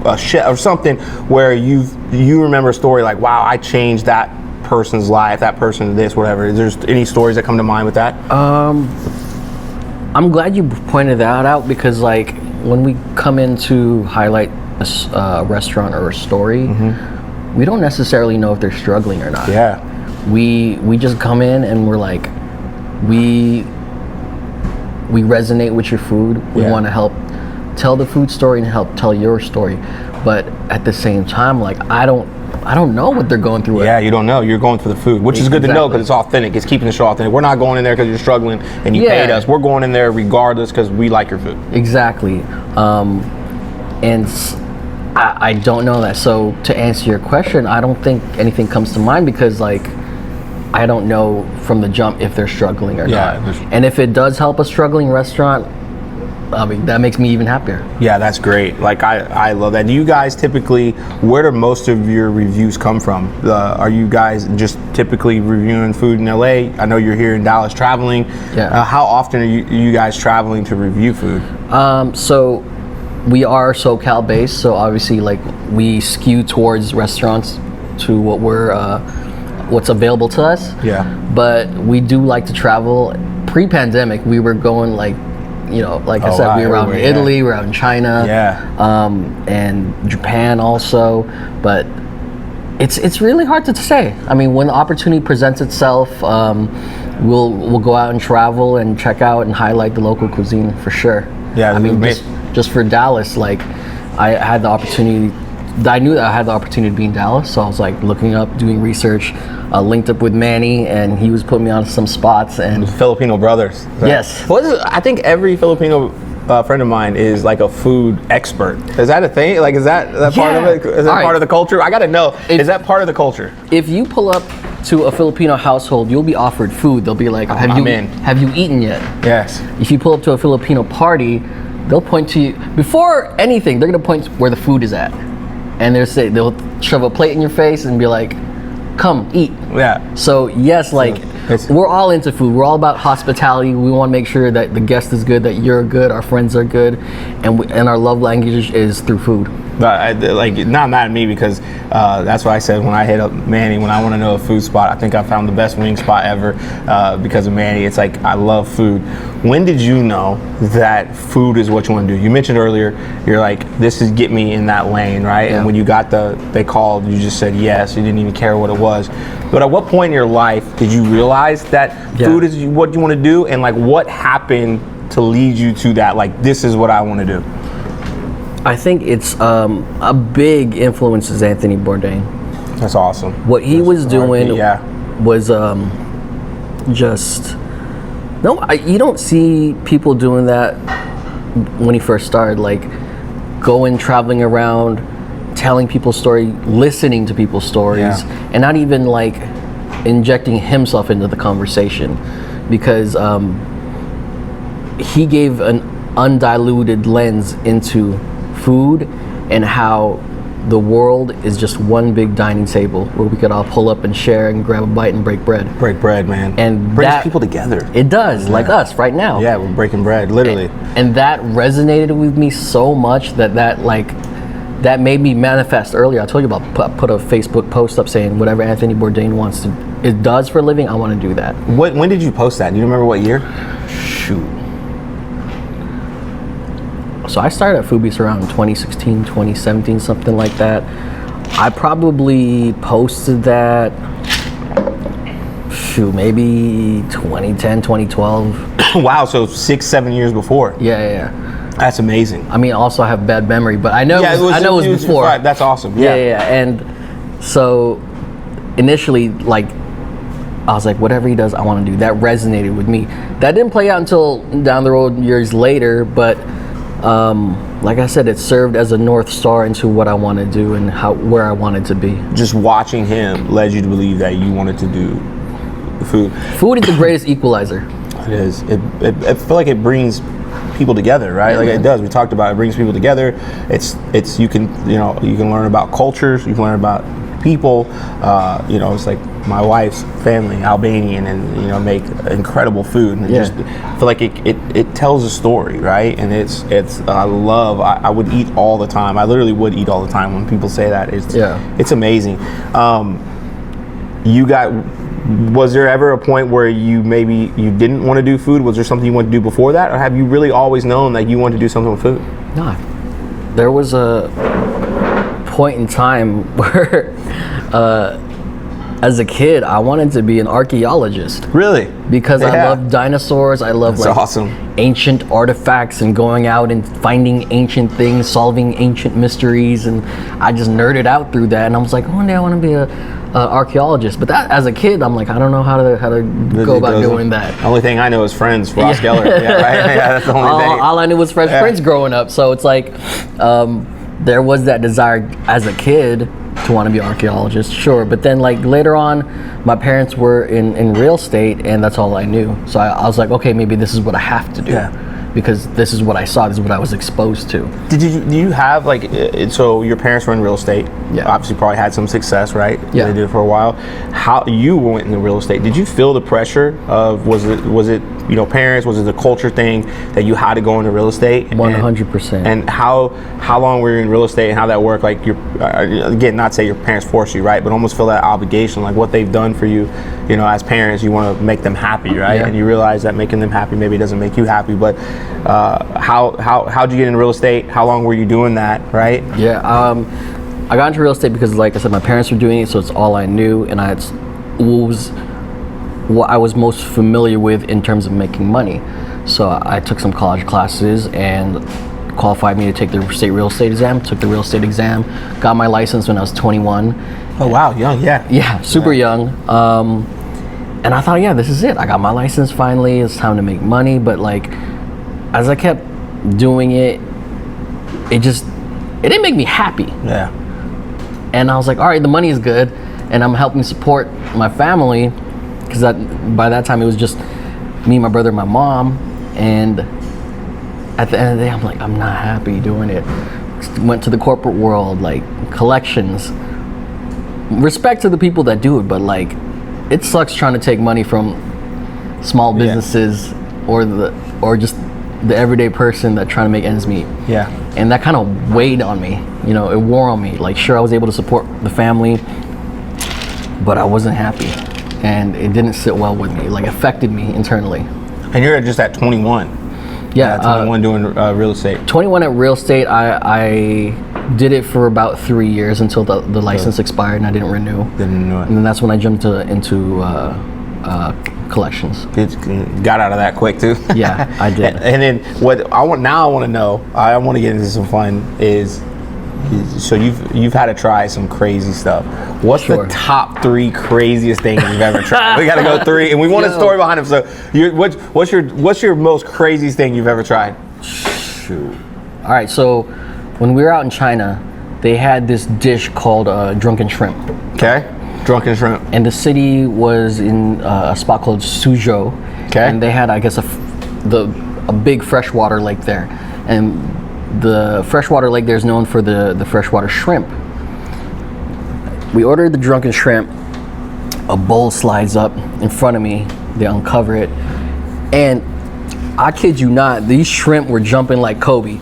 or something where you remember a story like, wow, I changed that person's life, that person this, whatever. Is there any stories that come to mind with that? I'm glad you pointed that out, because like when we come in to highlight a restaurant or a story, we don't necessarily know if they're struggling or not. Yeah. We just come in and we're like, we resonate with your food. We want to help tell the food story and help tell your story. But at the same time, like I don't know what they're going through. Yeah, you don't know. You're going for the food, which is good to know because it's authentic. It's keeping the show authentic. We're not going in there because you're struggling and you paid us. We're going in there regardless because we like your food. Exactly. And I don't know that. So to answer your question, I don't think anything comes to mind, because like I don't know from the jump if they're struggling or not. And if it does help a struggling restaurant, I mean, that makes me even happier. Yeah, that's great. Like I love that. Do you guys typically, where do most of your reviews come from? Are you guys just typically reviewing food in LA? I know you're here in Dallas traveling. Yeah. How often are you guys traveling to review food? So we are SoCal based, so obviously like we skew towards restaurants to what's available to us. Yeah. But we do like to travel. Pre-pandemic, we were going like I said, we were out in Italy, we're out in China, and Japan also. But it's really hard to say. I mean, when the opportunity presents itself, we'll go out and travel and check out and highlight the local cuisine for sure. Yeah, I mean, just for Dallas, like I had the opportunity. I knew that I had the opportunity to be in Dallas, so I was like looking up, doing research, linked up with Manny, and he was putting me on some spots. And Filipino brothers. Right? Yes. I think every Filipino friend of mine is like a food expert. Is that a thing? Like, is that part of it? Is that part of the culture? I got to know. Is that part of the culture? If you pull up to a Filipino household, you'll be offered food. They'll be like, have you eaten yet? Yes. If you pull up to a Filipino party, they'll point to you. Before anything, they're going to point to where the food is at. And they'll shove a plate in your face and be like, come, eat. Yeah. So yes, like we're all into food. We're all about hospitality. We want to make sure that the guest is good, that you're good, our friends are good, and our love language is through food. But not mad at me, because that's what I said when I hit up Manny. When I want to know a food spot, I think I found the best wing spot ever because of Manny. It's like, I love food. When did you know that food is what you want to do? You mentioned earlier, you're like, this is get me in that lane, right? Yeah. And when you got they called, you just said yes. You didn't even care what it was. But at what point in your life did you realize that food is what you want to do? And like, what happened to lead you to that? Like, this is what I want to do. I think it's a big influence is Anthony Bourdain. That's awesome. What he was doing was you don't see people doing that when he first started, like going traveling around, telling people's stories, listening to people's stories, and not even like injecting himself into the conversation, because he gave an undiluted lens into food and how the world is just one big dining table where we could all pull up and share and grab a bite and break bread. Break bread, man. And brings people together. It does, like us right now. Yeah, we're breaking bread, literally. And that resonated with me so much that made me manifest earlier. I told you about put a Facebook post up saying whatever Anthony Bourdain it does for a living, I want to do that. When did you post that? Do you remember what year? Shoot. So I started at Foodbeast around 2016, 2017, something like that. I probably posted that, maybe 2010, 2012. Wow, so 6-7 years before. Yeah. That's amazing. I mean, also I have bad memory, but I know it was before. Right, that's awesome. Yeah. And so initially, like, I was like, whatever he does, I want to do. That resonated with me. That didn't play out until down the road years later, but like I said, it served as a North Star into what I want to do and where I wanted to be. Just watching him led you to believe that you wanted to do food. Food is the greatest equalizer. It is. I feel like it brings people together, right? Like it does. We talked about it brings people together. It's you can learn about cultures. You can learn about people. It's like my wife's family, Albanian, and make incredible food. And just I feel like it tells a story, right? And it's I would eat all the time. I literally would eat all the time when people say that. It's amazing. Was there ever a point where you didn't want to do food? Was there something you wanted to do before that, or have you really always known that you wanted to do something with food? No, there was a point in time where as a kid I wanted to be an archaeologist. Really? Because I love dinosaurs. I love awesome. Ancient artifacts and going out and finding ancient things, solving ancient mysteries, and I just nerded out through that. And I was like, one day I want to be a archaeologist. But that, as a kid, I'm like, I don't know how to go about doing that. The only thing I know is Friends, Ross Geller. Yeah, right? Yeah, that's the only thing. All I knew was Fresh Prince growing up. So it's like, there was that desire as a kid to want to be an archaeologist, sure. But then like later on, my parents were in real estate, and that's all I knew. So I was like, okay, maybe this is what I have to do. Yeah. Because this is what I saw, this is what I was exposed to. Do you have so your parents were in real estate? Yeah. Obviously probably had some success, right? Yeah. They did it for a while. How you went into real estate? Did you feel the pressure of, was it parents, was it the culture thing that you had to go into real estate? 100%. And how long were you in real estate, and how that worked? Like again, not say your parents forced you, right? But almost feel that obligation, like what they've done for you, as parents, you want to make them happy, right? Yeah. And you realize that making them happy maybe doesn't make you happy, but how'd you get into real estate? How long were you doing that, right? Yeah, I got into real estate because, like I said, my parents were doing it, so it's all I knew, and it was what I was most familiar with in terms of making money. So I took some college classes and qualified me to take the state real estate exam, took the real estate exam, got my license when I was 21. Oh wow, young, yeah. Yeah, super young. And I thought, this is it. I got my license finally, it's time to make money. But like, as I kept doing it, it didn't make me happy. Yeah. And I was like, all right, the money is good, and I'm helping support my family, because by that time it was just me, my brother, my mom, and at the end of the day, I'm like, I'm not happy doing it. Went to the corporate world, like collections. Respect to the people that do it, but like, it sucks trying to take money from small businesses or just the everyday person that trying to make ends meet. Yeah. And that kind of weighed on me. It wore on me. Like, sure, I was able to support the family, but I wasn't happy, and it didn't sit well with me. Like, affected me internally. And you're just at 21. Yeah, 21 doing real estate. 21 at real estate. I did it for about 3 years until the license expired, and I didn't renew. Didn't renew it. And then that's when I jumped into collections. Got out of that quick too. Yeah, I did. And then what I want to know, I want to get into some fun is so you've had to try some crazy stuff. What's the top 3 craziest things you've ever tried? We got to go 3, and we want a story behind them. So, what's your most craziest thing you've ever tried? Shoot. All right. So, when we were out in China, they had this dish called Drunken shrimp. Okay. Drunken shrimp. And the city was in a spot called Suzhou. Okay. And they had, I guess, a big freshwater lake there, and the freshwater lake there is known for the freshwater shrimp. We ordered the drunken shrimp. A bowl slides up in front of me. They uncover it, and I kid you not, these shrimp were jumping like Kobe,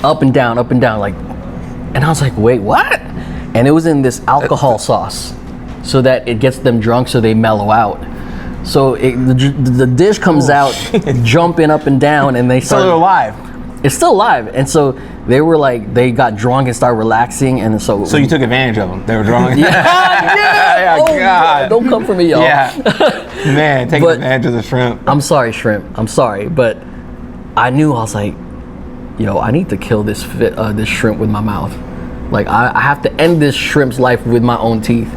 up and down, like. And I was like, wait, what? And it was in this alcohol sauce, so that it gets them drunk, so they mellow out. So the dish comes out, jumping up and down, and they start. So alive. It's still alive, and so they got drunk and started relaxing, and so you took advantage of them. They were drunk. Yeah. Oh, God. Don't come for me, y'all. Yeah, man, taking advantage of the shrimp. I'm sorry, shrimp. I'm sorry, but I knew. I was like, I need to kill this shrimp with my mouth. Like, I have to end this shrimp's life with my own teeth.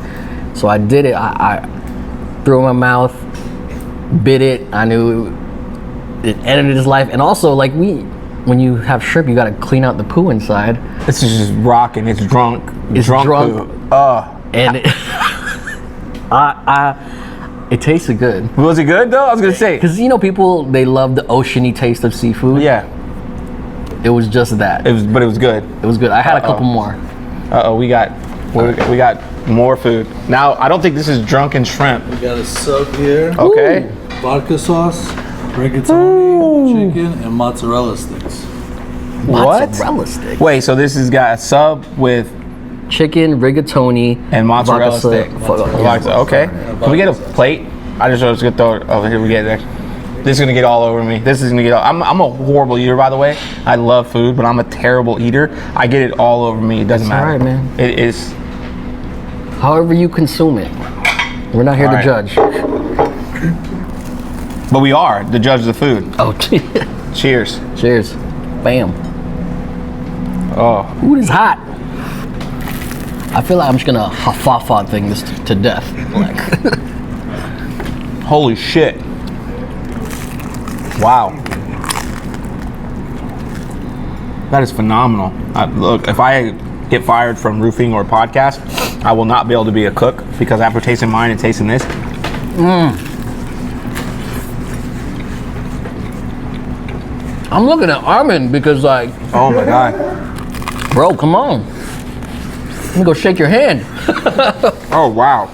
So I did it. I threw it in my mouth, bit it. I knew it ended his life, and also like when you have shrimp, you gotta clean out the poo inside. This is just rocking. It's drunk. It's drunk. Poo. And It tasted good. Was it good though? I was gonna say. Because people, they love the oceany taste of seafood. Yeah. It was just that. But it was good. It was good. I had a couple more. We got more food. Now, I don't think this is Drunken shrimp. We got a sub here. Okay. Vodka sauce, rigatoni, chicken, and mozzarella sticks. What? Mozzarella stick. Wait, so this has got a sub with Chicken, rigatoni, and mozzarella vodka stick. Okay. Can we get a plate? I just was gonna throw it over here. We get there. This is gonna get all over me. This is gonna get. I'm a horrible eater, by the way. I love food, but I'm a terrible eater. I get it all over me. It doesn't matter. All right, man. It is. However you consume it. We're not here to judge. But we are the judge of the food. Oh, Cheers. cheers. Bam. Oh. Ooh, it's hot. I feel like I'm just gonna ha-fa-fa thing this to death. Like. Holy shit. Wow. That is phenomenal. Look, if I get fired from roofing or podcast, I will not be able to be a cook because after tasting mine and tasting this. I'm looking at Armin because like, Oh my God. bro, come on. Let me go shake your hand. Oh wow.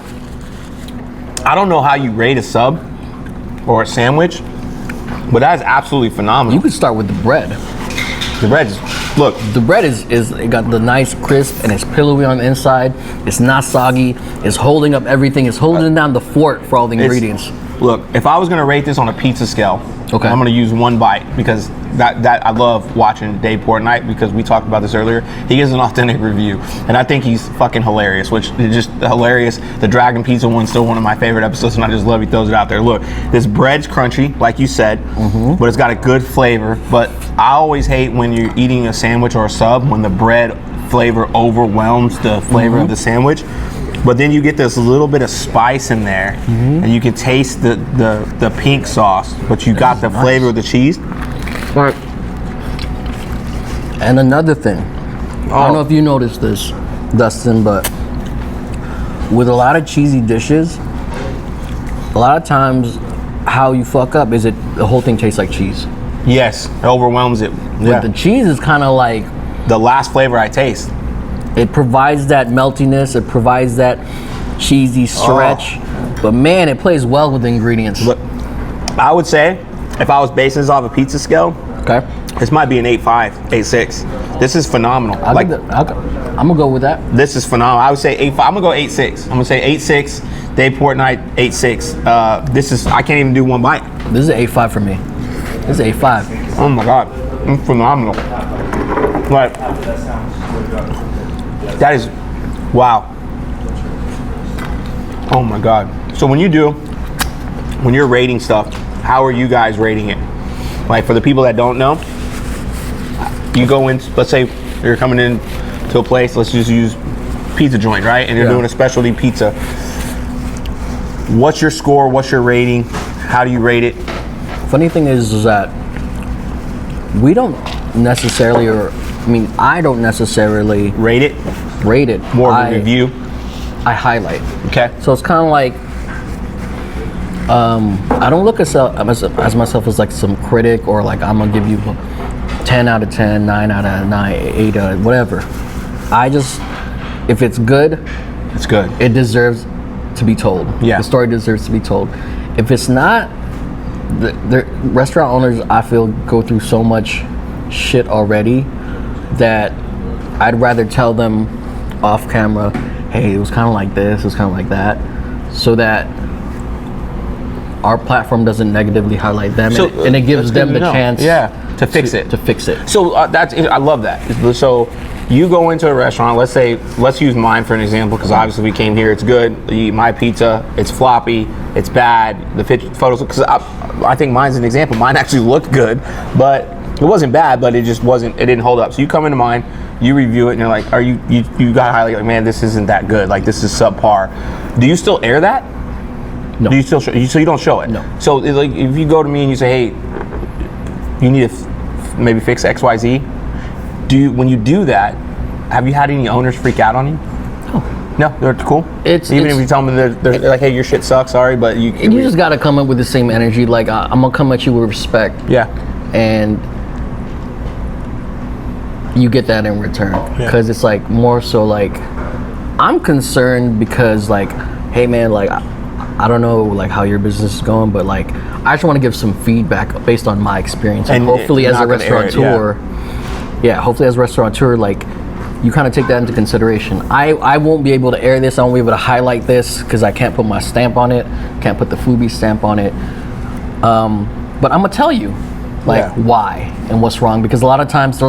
I don't know how you rate a sub or a sandwich, but that is absolutely phenomenal. You could start with the bread. The bread is, look, The bread is it got the nice crisp and it's pillowy on the inside. It's not soggy. It's holding up everything. It's holding down the fort for all the ingredients. look, if I was gonna rate this on a pizza scale, Okay. I'm gonna use one bite because that I love watching Dave Portnight because we talked about this earlier. He gives an authentic review, and I think he's fucking hilarious. Which is just hilarious. The Dragon Pizza one's still one of my favorite episodes, and I just love he throws it out there. Look, this bread's crunchy, like you said, but it's got a good flavor. But I always hate when you're eating a sandwich or a sub when the bread flavor overwhelms the flavor of the sandwich. But then you get this little bit of spice in there, and you can taste the pink sauce, but you got the flavor of the cheese. Right. And another thing, I don't know if you noticed this, Dustin, but with a lot of cheesy dishes, a lot of times how you fuck up is the whole thing tastes like cheese. Yes, it overwhelms it. But the cheese is kind of like, The last flavor I taste. it provides that meltiness, it provides that cheesy stretch, but man, it plays well with the ingredients. Look, I would say, if I was basing this off a pizza scale, Okay. this might be an 8.5, 8.6. This is phenomenal. I'm gonna go with that. This is phenomenal. I would say 8.5. I'm gonna go 8.6. I'm gonna say 8.6. Dave Portnight 8.6. This is, I can't even do one bite. This is an 8.5 for me. This is 8.5. Oh my God, it's phenomenal. Like, that is, wow. Oh my God. So when you're rating stuff, how are you guys rating it? Like for the people that don't know, you go in, let's say you're coming in to a place, let's just use pizza joint, right? And you're doing a specialty pizza. What's your score? What's your rating? How do you rate it? Funny thing is that we don't necessarily, I don't necessarily Rate it? rate it. More of a review? I highlight. Okay. So it's kind of like, I don't look as myself as like some critic or like I'm gonna give you 10 out of 10, 9 out of 9, 8 out of whatever. I just, if it's good, It's good. it deserves to be told. Yeah. The story deserves to be told. If it's not, the restaurant owners, I feel, go through so much shit already that I'd rather tell them off camera, hey, it was kind of like this, it was kind of like that, so that our platform doesn't negatively highlight them, and it gives them the chance to fix it. To fix it. So I love that. So you go into a restaurant, let's use mine for an example, because obviously we came here, it's good. You eat my pizza, it's floppy, it's bad, the photos, because I think mine's an example. Mine actually looked good, but it wasn't bad, but it didn't hold up. So you come into mine, you review it, and you're like, you got to highlight, like, man, this isn't that good, like this is subpar. Do you still air that? No. Do you still show? So you don't show it? No. So like, if you go to me and you say, hey, you need to maybe fix X, Y, Z. When you do that, have you had any owners freak out on you? No. No, they're cool. Even if you tell them they're like, hey, your shit sucks, sorry, but you just gotta come up with the same energy. Like I'm gonna come at you with respect. Yeah. And you get that in return, because it's like more so like I'm concerned because like, hey man, like I don't know like how your business is going, but like I just want to give some feedback based on my experience, and hopefully as a restaurateur, hopefully as a restaurateur, like you kind of take that into consideration. I won't be able to air this, I won't be able to highlight this because I can't put my stamp on it, can't put the Foodbeast stamp on it. But I'm gonna tell you like why and what's wrong, because a lot of times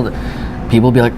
people be like,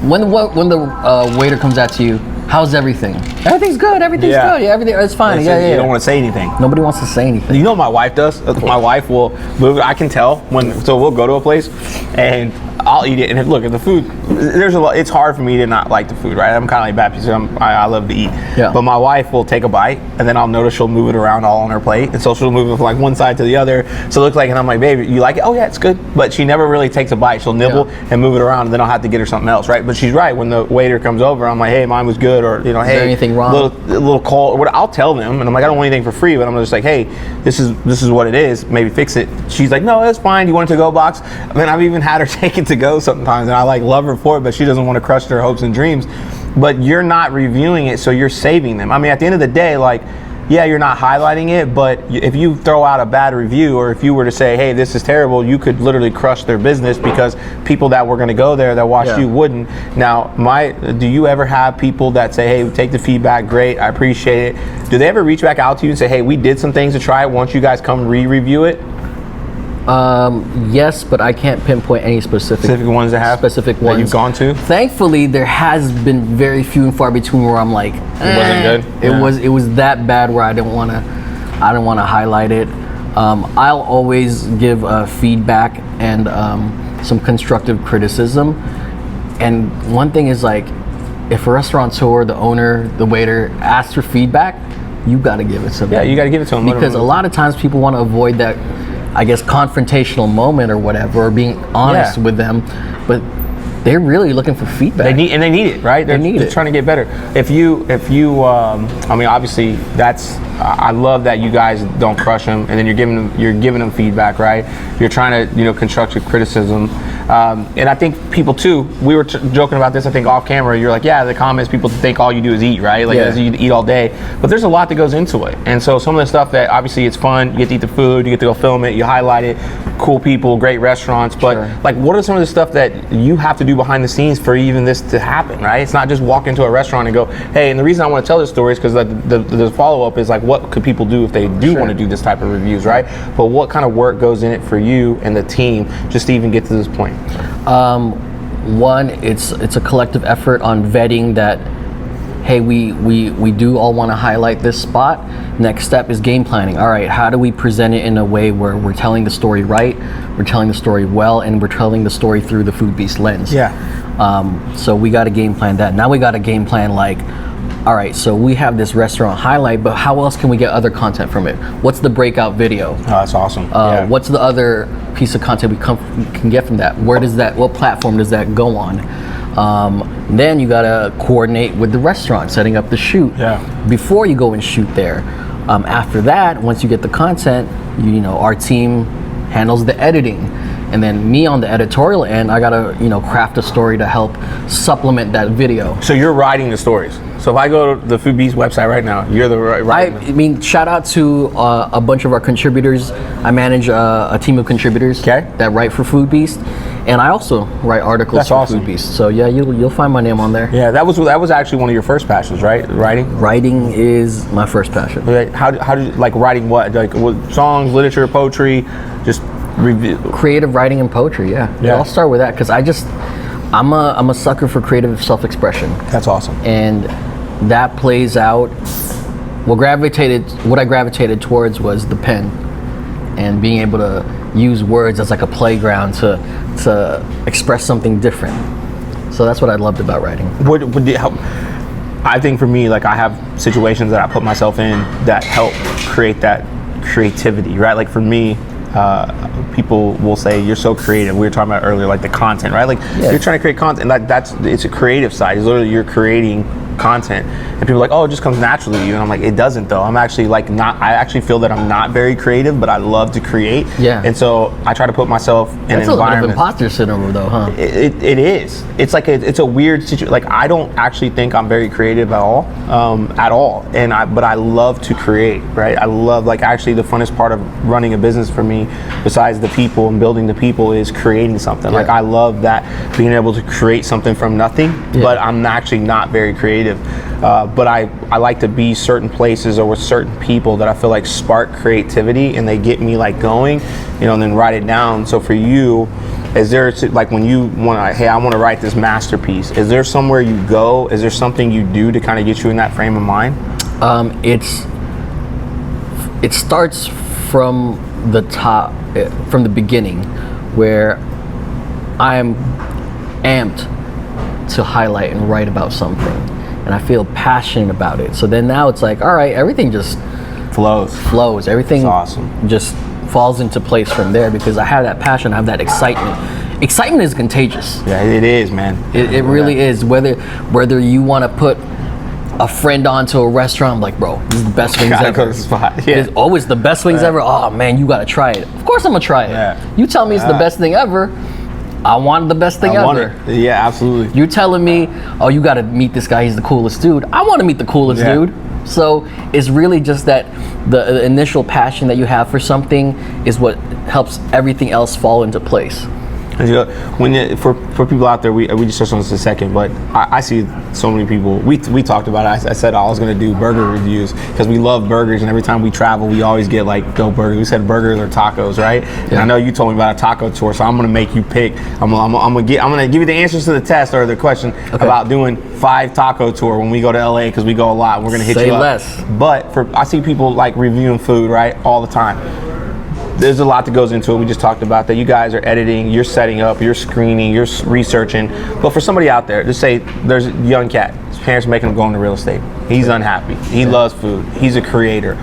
when the waiter comes at you, how's everything? Everything's good. Everything's good. Yeah, everything. It's fine. You don't want to say anything. Nobody wants to say anything. You know what my wife does? My wife will move. I can tell so we'll go to a place and I'll eat it. And if the food, there's a lot. It's hard for me to not like the food, right? I'm kind of like Baptist. I love to eat. Yeah. But my wife will take a bite and then I'll notice she'll move it around all on her plate, and so she'll move it from like one side to the other. So it looks like, and I'm like, baby, you like it? Oh yeah, it's good. But she never really takes a bite. She'll nibble and move it around, and then I'll have to get her something else, right? But she's right. When the waiter comes over, I'm like, hey, mine was good, or hey, is there anything wrong? A little cold. What I'll tell them, and I'm like, I don't want anything for free, but I'm just like, hey, this is what it is. Maybe fix it. She's like, no, that's fine. You want a to-go box? I mean, I've even had her take it to go sometimes, and I like love her for it, but she doesn't want to crush her hopes and dreams. But you're not reviewing it, so you're saving them. I mean, at the end of the day, like, yeah, you're not highlighting it, but if you throw out a bad review, or if you were to say, hey, this is terrible, you could literally crush their business, because people that were going to go there that watched you wouldn't. Now, do you ever have people that say, hey, take the feedback, great, I appreciate it. Do they ever reach back out to you and say, hey, we did some things to try it, once you guys come re-review it? Yes, but I can't pinpoint any specific ones that you've gone to. Thankfully, there has been very few and far between where I'm like, it wasn't good. It was that bad where I didn't want to highlight it. I'll always give feedback and some constructive criticism. And one thing is, like, if a restaurateur, the owner, the waiter asks for feedback, you got to give it to them. Yeah, you got to give it to them, because a lot of times people want to avoid that, I guess, confrontational moment or whatever, or being honest with them, but they're really looking for feedback. They need it, right? They're trying to get better. If you, I mean, obviously, I love that you guys don't crush them, and then you're giving them feedback, right? You're trying to, constructive criticism, and I think people too. We were joking about this, I think, off camera. You're like, yeah, the comments, people think all you do is eat, right? Like, you eat all day, but there's a lot that goes into it. And so some of the stuff that obviously it's fun. You get to eat the food, you get to go film it, you highlight it. Cool people, great restaurants, but like, what are some of the stuff that you have to do behind the scenes for even this to happen, right? It's not just walk into a restaurant and go, hey. And the reason I want to tell this story is because the follow-up is like, what could people do if they do want to do this type of reviews, right? But what kind of work goes in it for you and the team just to even get to this point? One, it's a collective effort on vetting that, hey, we do all want to highlight this spot. Next step is game planning. All right, how do we present it in a way where we're telling the story right, we're telling the story well, and we're telling the story through the Foodbeast lens? So we got to game plan that. Now we got to game plan, like, all right, so we have this restaurant highlight, but how else can we get other content from it? What's the breakout video? Oh, that's awesome. What's the other piece of content we can get from that? What platform does that go on? Then you gotta coordinate with the restaurant, setting up the shoot before you go and shoot there. After that, once you get the content, our team handles the editing. And then me on the editorial end, I gotta, craft a story to help supplement that video. So you're writing the stories. So if I go to the Foodbeast website right now, you're the writer. I mean, shout out to a bunch of our contributors. I manage a team of contributors that write for Foodbeast, and I also write articles for Foodbeast. So yeah, you'll find my name on there. Yeah, that was actually one of your first passions, right? Writing. Writing is my first passion. How do you like writing? What, like, what, songs, literature, poetry, just review? Creative writing and poetry. Yeah. I'll start with that because I'm a sucker for creative self-expression. That's awesome. And that plays out. What I gravitated towards was the pen and being able to use words as like a playground to express something different. So that's what I loved about writing. I think for me, like, I have situations that I put myself in that help create that creativity, right? Like for me, people will say you're so creative. We were talking about earlier, like the content, right? Like you're trying to create content, and it's a creative side. It's literally you're creating content. And people are like, oh, it just comes naturally to you. And I'm like, it doesn't though. I'm actually like I actually feel that I'm not very creative, but I love to create. Yeah. And so I try to put myself in an That's a little bit of environment. imposter syndrome though, huh? It is. It's like it's a weird situation. Like I don't actually think I'm very creative at all. But I love to create, right? I love, like, actually the funnest part of running a business for me, besides the people and building the people, is creating something. Yeah. Like I love that, being able to create something from nothing. Yeah. But I'm actually not very creative. But I like to be certain places or with certain people that I feel like spark creativity and they get me like going, and then write it down. So for you, is there, like, when you want to, hey, I want to write this masterpiece, is there somewhere you go? Is there something you do to kind of get you in that frame of mind? It starts from the top, from the beginning, where I'm amped to highlight and write about something, and I feel passionate about it. So then now it's like, all right, everything just flows. Everything That's awesome. just falls into place from there because I have that passion, I have that excitement. Excitement is contagious. Yeah, it is, man. It really is. Whether you want to put a friend onto a restaurant, I'm like, bro, this is the best wings Gotta ever. go to the spot. Yeah. It's always the best wings ever. Oh man, you gotta try it. Of course I'm gonna try it. Yeah. You tell me it's the best thing ever, I want the best thing I want ever. it. Yeah, absolutely. You're telling me, oh, you gotta meet this guy, he's the coolest dude. I wanna meet the coolest Yeah. dude. So it's really just that the initial passion that you have for something is what helps everything else fall into place. For people out there, we just touched on this in a second, but I see so many people. We talked about it. I said I was going to do burger reviews because we love burgers, and every time we travel, we always get like go burgers. We said burgers or tacos, right? Yeah. And I know you told me about a taco tour, so I'm going to make you pick. I'm going to give you the answers to the test or the question about doing 5 taco tour when we go to LA because we go a lot. We're going to hit you up. Less. But I see people like reviewing food, right, all the time. There's a lot that goes into it. We just talked about that. You guys are editing, you're setting up, you're screening, you're researching. But for somebody out there, just say there's a young cat. His parents are making him go into real estate. He's unhappy. He loves food. He's a creator.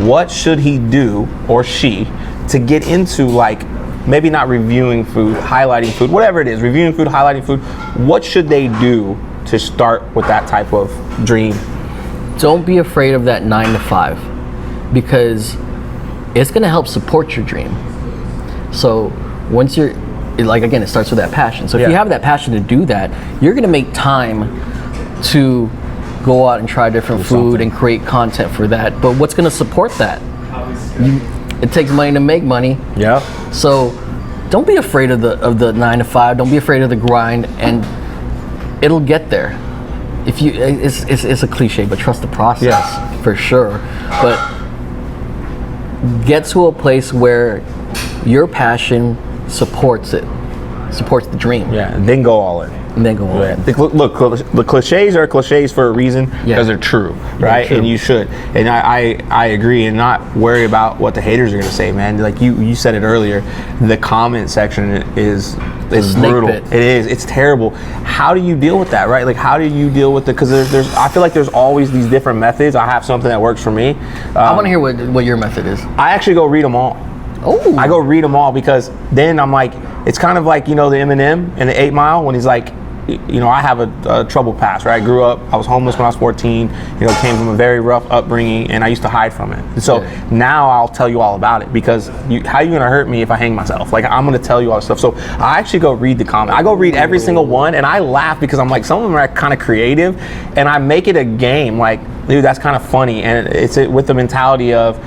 What should he do, or she, to get into, like, maybe not reviewing food, highlighting food, whatever it is, reviewing food, highlighting food. What should they do to start with that type of dream? Don't be afraid of that 9 to 5 because it's gonna help support your dream. So once you're, like, again, it starts with that passion. So if you have that passion to do that, you're gonna make time to go out and try different food and create content for that. But what's gonna support that? It takes money to make money. Yeah. So don't be afraid of the 9 to 5. Don't be afraid of the grind, and it'll get there. If you, it's a cliche, but trust the process for sure. But get to a place where your passion supports the dream. Yeah, and then go all in. And then go all in. Look, the cliches are cliches for a reason because they're true, right? True. And you should. And I agree, and not worry about what the haters are going to say, man. Like you said it earlier, the comment section is brutal. Pit. It is. It's terrible. How do you deal with that, right? Like, how do you deal with it? Because there's I feel like there's always these different methods. I have something that works for me. I want to hear what your method is. I actually go read them all. Oh. I go read them all because then I'm like, it's kind of like, the Eminem in the 8 Mile when he's like, I have a troubled past, right? I grew up, I was homeless when I was 14, came from a very rough upbringing, and I used to hide from it. And so now I'll tell you all about it because how are you gonna hurt me if I hang myself? Like, I'm gonna tell you all this stuff. So I actually go read the comment. I go read every single one, and I laugh because I'm like, some of them are kind of creative, and I make it a game. Like, dude, that's kind of funny, and it's with the mentality of,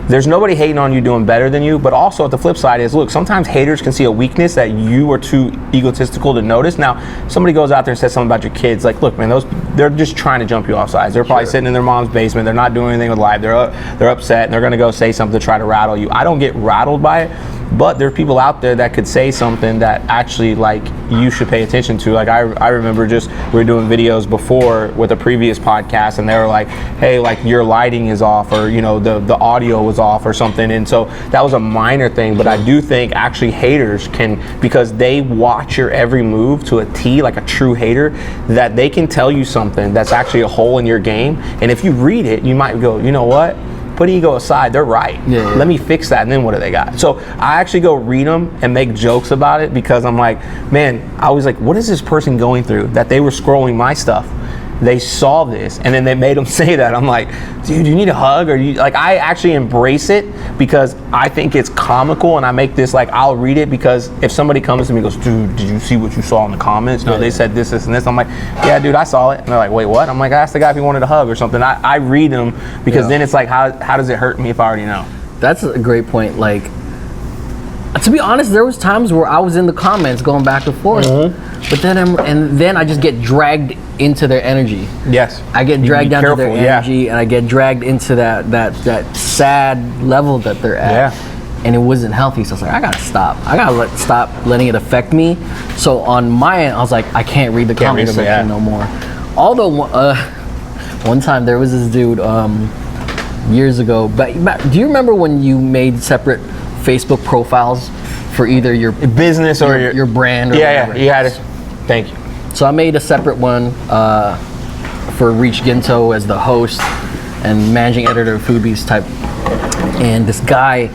there's nobody hating on you doing better than you, but also at the flip side is, look, sometimes haters can see a weakness that you are too egotistical to notice. Now, somebody goes out there and says something about your kids, like, look, man, they're just trying to jump you off sides. They're probably sitting in their mom's basement. They're not doing anything with life. They're upset, and they're gonna go say something to try to rattle you. I don't get rattled by it, but there are people out there that could say something that actually, like, you should pay attention to. Like, I remember we were doing videos before with a previous podcast, and they were like, hey, like, your lighting is off, or, the audio was off or something. And so that was a minor thing, but I do think actually haters can, because they watch your every move to a T, like a true hater, that they can tell you something that's actually a hole in your game. And if you read it, you might go, you know what? Put ego aside, they're right. Yeah. Let me fix that, and then what do they got? So I actually go read them and make jokes about it because I'm like, man, I was like, what is this person going through that they were scrolling my stuff? they saw this and then they made them say that. I'm like, dude, you need a hug? Or you like, I actually embrace it because I think it's comical, and I make this like, I'll read it because if somebody comes to me and goes, dude, did you see what you saw in the comments? No, they said this, and this. I'm like, yeah, dude, I saw it. And they're like, wait, what? I'm like, I asked the guy if he wanted a hug or something. I read them because then it's like, how does it hurt me if I already know? That's a great point. Like, to be honest, there was times where I was in the comments going back and forth, but then I just get dragged into their energy. Yes. I get dragged down to their energy, yeah. and I get dragged into that sad level that they're at. Yeah. And it wasn't healthy, so I was like, I gotta stop. I gotta stop letting it affect me. So on my end, I was like, I can't read the comment section no more. Although one time there was this dude years ago, but do you remember when you made separate Facebook profiles for either your business or your brand? Or yeah, you had it. Thank you. So I made a separate one for Reach Guinto as the host and managing editor of Foodbeast type. And this guy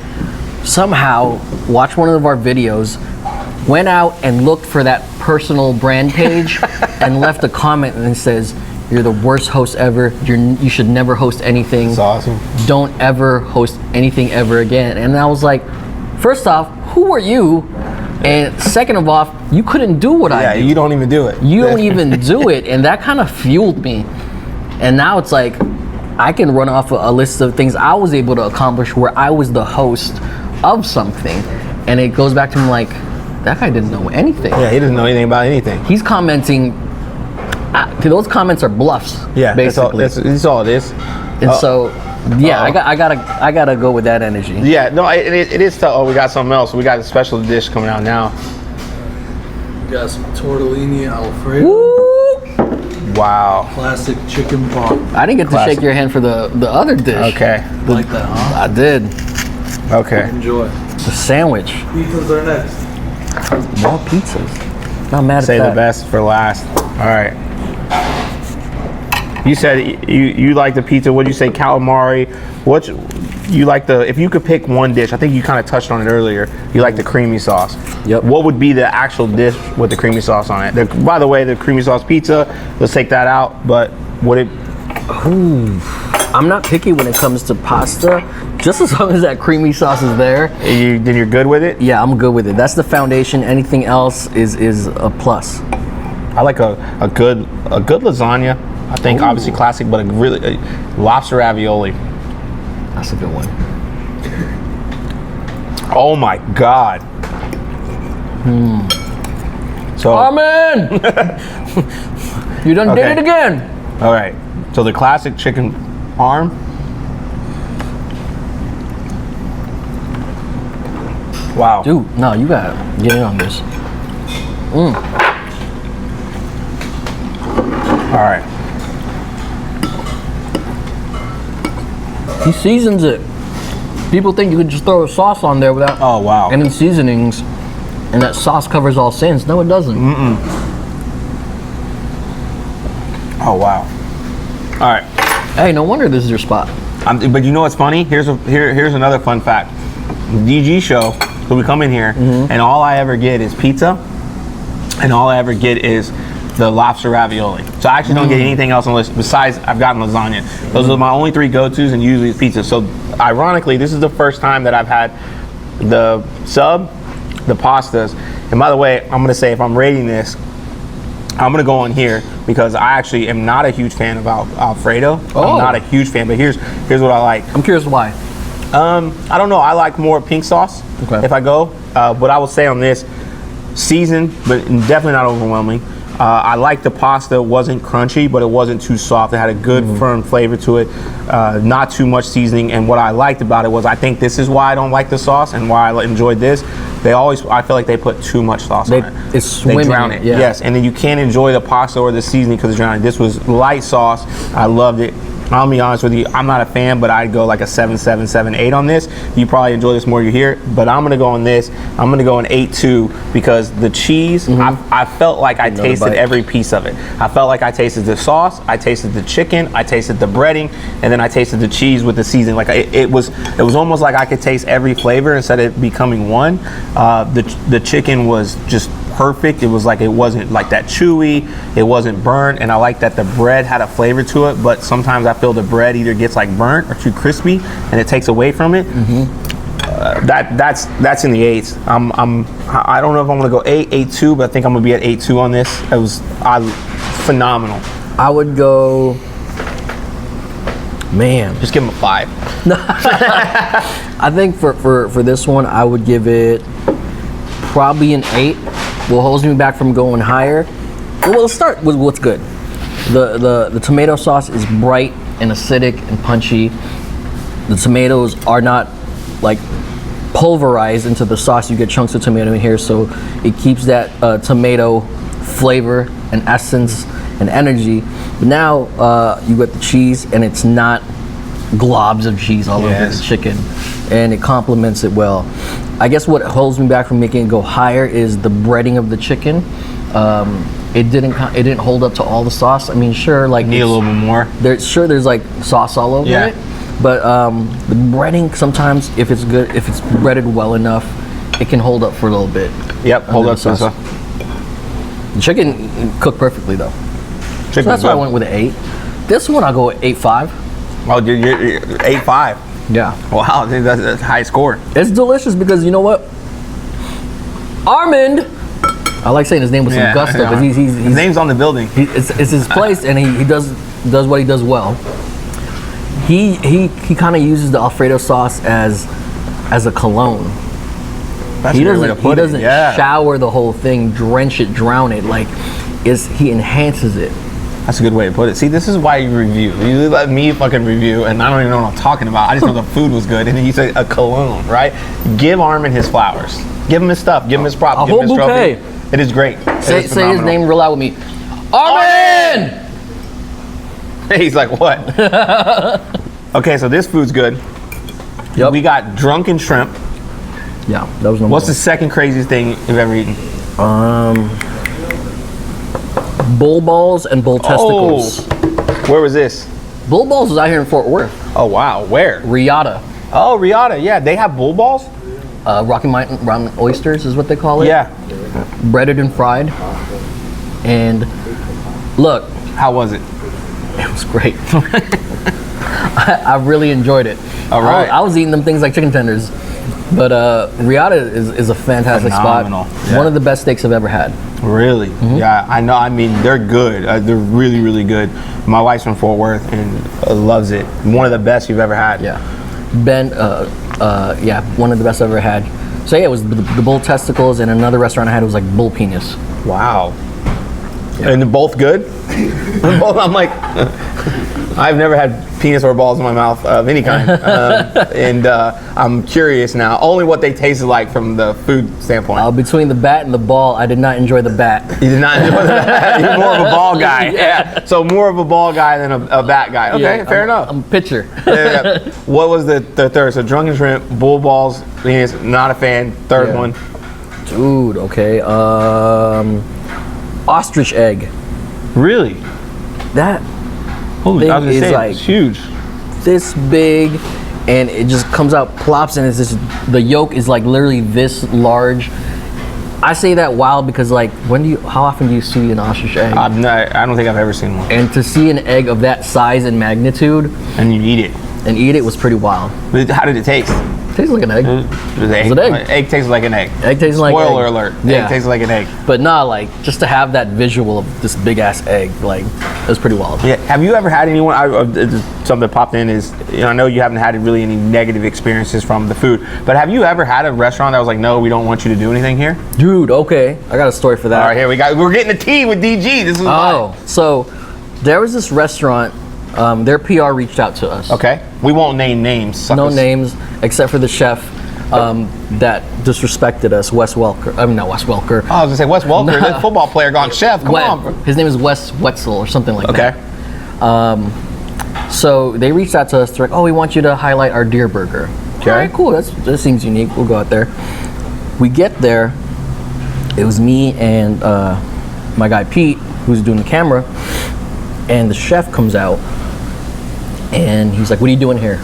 somehow watched one of our videos, went out and looked for that personal brand page and left a comment and says, "You're the worst host ever. You should never host anything. That's awesome. Don't ever host anything ever again." And I was like, first off, who are you? And second of all, you couldn't do what I do. Yeah, you don't even do it. You don't even do it. And that kind of fueled me. And now it's like, I can run off a list of things I was able to accomplish where I was the host of something. And it goes back to him like, that guy didn't know anything. Yeah, he doesn't know anything about anything. He's commenting, those comments are bluffs. Yeah, basically. that's all it is. And so, yeah, I gotta go with that energy. Yeah, no, it is tough. Oh, we got something else. We got a special dish coming out now. We got some tortellini Alfredo. Woo! Wow. Classic chicken pot. I didn't get to shake your hand for the other dish. Okay. Like that, huh? I did. Okay. Enjoy. The sandwich. Pizzas are next. More pizzas. Not mad at Say that. the best for last. All right. You said you like the pizza. What'd you say, calamari? What you like the? If you could pick one dish, I think you kind of touched on it earlier. You like the creamy sauce. Yep. What would be the actual dish with the creamy sauce on it? By the way, the creamy sauce pizza. Let's take that out. But would it? Ooh. I'm not picky when it comes to pasta. Just as long as that creamy sauce is there. Then you're good with it. Yeah, I'm good with it. That's the foundation. Anything else is a plus. I like a good lasagna. I think obviously classic, but a lobster ravioli. That's a good one. Oh my God. So Amen. You done did it again. All right. So the classic chicken arm. Wow. Dude, no, you gotta get in on this. All right. He seasons it. People think you could just throw a sauce on there without Oh wow. any seasonings, and that sauce covers all sins. No, it doesn't. Oh wow. All right. Hey, no wonder this is your spot. But you know what's funny? Here's another fun fact. DG show. So we come in here, and all I ever get is pizza, and all I ever get is the lobster ravioli. So I actually don't get anything else on the list besides I've gotten lasagna. Those are my only three go-tos, and usually it's pizza. So ironically, this is the first time that I've had the sub, the pastas. And by the way, I'm gonna say if I'm rating this, I'm gonna go on here because I actually am not a huge fan of Alfredo. I'm not a huge fan, but here's what I like. I'm curious why. I don't know. I like more pink sauce if I go. But I will say on this, seasoned, but definitely not overwhelming. I like the pasta. It wasn't crunchy, but it wasn't too soft. It had a good firm flavor to it. Not too much seasoning. And what I liked about it was I think this is why I don't like the sauce and why I enjoyed this. I feel like they put too much sauce on it. It's swimming. They drown it. Yeah. Yes, and then you can't enjoy the pasta or the seasoning because it's drowning. This was light sauce. I loved it. I'll be honest with you, I'm not a fan, but I'd go like a 7.7, 7.8 on this. You probably enjoy this more, you hear it, but I'm gonna go on this. I'm gonna go an 8.2 because the cheese, I felt like I tasted every piece of it. I felt like I tasted the sauce, I tasted the chicken, I tasted the breading, and then I tasted the cheese with the seasoning. Like it was almost like I could taste every flavor instead of becoming one. The chicken was just perfect. It was like, it wasn't like that chewy, it wasn't burnt, and I like that the bread had a flavor to it, but sometimes I feel the bread either gets like burnt or too crispy and it takes away from it. That's in the 8s. I don't know if I'm gonna go 8, 8.2, but I think I'm gonna be at 8.2 on this. It was phenomenal. I would go, man. Just give him a 5. I think for this one, I would give it probably an 8. What holds me back from going higher? Well, let's start with what's good. The tomato sauce is bright and acidic and punchy. The tomatoes are not like pulverized into the sauce. You get chunks of tomato in here, so it keeps that tomato flavor and essence and energy. But now you get the cheese, and it's not globs of cheese all over the chicken, and it complements it well. I guess what holds me back from making it go higher is the breading of the chicken. It didn't hold up to all the sauce. I mean, sure, like need a little bit more. There's like sauce all over it, but the breading sometimes, if it's good, if it's breaded well enough, it can hold up for a little bit. Yep, hold up to the chicken cooked perfectly though. So that's why I went with an 8. This one I'll go with 8.5. Oh, you're 8.5. Yeah. Wow, that's a high score. It's delicious because you know what? Armand, I like saying his name with some gusto because his name's on the building. It's his place, and he does what he does well. He kind of uses the Alfredo sauce as a cologne. That's he a good way to doesn't put he doesn't it. Yeah. shower the whole thing, drench it, drown it. Like he enhances it. That's a good way to put it. See, this is why you review. You let me fucking review, and I don't even know what I'm talking about. I just know the food was good, and then you say a cologne, right? Give Armin his flowers. Give him his stuff. Give him his prop. A give him whole his bouquet. trophy. It is great. Say his name real loud with me. Armin! He's like, what? Okay, so this food's good. Yep. We got drunken shrimp. Yeah, that was number What's one. the second craziest thing you've ever eaten? Bull balls and bull testicles. Where was this? Bull balls was out here in Fort Worth. Oh, wow. Where? Riata. Oh, Riata. Yeah, they have bull balls? Rocky Mountain oysters is what they call it. Yeah. Breaded and fried. And look, How was it? it was great. I really enjoyed it. All right. I was eating them things like chicken tenders. But Riata is a fantastic Phenomenal. spot. Yeah. One of the best steaks I've ever had. Really? Yeah, I know. I mean, they're good. They're really, really good. My wife's from Fort Worth and loves it. One of the best you've ever had. Yeah. Ben, one of the best I've ever had. So yeah, it was the bull testicles, and another restaurant I had was like bull penis. Wow. Yeah. And they're both good? I'm like, I've never had penis or balls in my mouth of any kind. And I'm curious now, only what they tasted like from the food standpoint. Between the bat and the ball, I did not enjoy the bat. You did not enjoy that. You're more of a ball guy. Yeah. So more of a ball guy than a bat guy. Okay, fair enough. I'm a pitcher. Yeah. What was the third? So drunken shrimp, bull balls, penis, not a fan. Third one. Dude, okay. Ostrich egg. Really? That Holy, thing I was gonna is say, like it's huge. this big, and it just comes out, plops, and it's just, the yolk is like literally this large. I say that wild because like, how often do you see an ostrich egg? I don't think I've ever seen one. And to see an egg of that size and magnitude And you eat it. and eat it was pretty wild. But how did it taste? Tastes like an egg. It's an egg. Egg tastes like an egg. Egg tastes like Spoiler egg. alert. Yeah. Egg tastes like an egg. But nah, like just to have that visual of this big ass egg, like it was pretty wild. Yeah. Have you ever had anyone? Something that popped in is, I know you haven't had really any negative experiences from the food, but have you ever had a restaurant that was like, no, we don't want you to do anything here? Dude, okay, I got a story for that. All right, here we're getting the tea with DG. This is So there was this restaurant. Their PR reached out to us. Okay. We won't name names. Suckers. No names except for the chef that disrespected us, Wes Welker. I mean, not Wes Welker. Oh, I was gonna say Wes Welker, this football player gone chef. Come on, bro. His name is Wes Wetzel or something like that. Okay. So they reached out to us. They're like, "Oh, we want you to highlight our deer burger." Okay. All right, cool. That seems unique. We'll go out there. We get there. It was me and my guy Pete, who's doing the camera, and the chef comes out, and he's like, "What are you doing here?"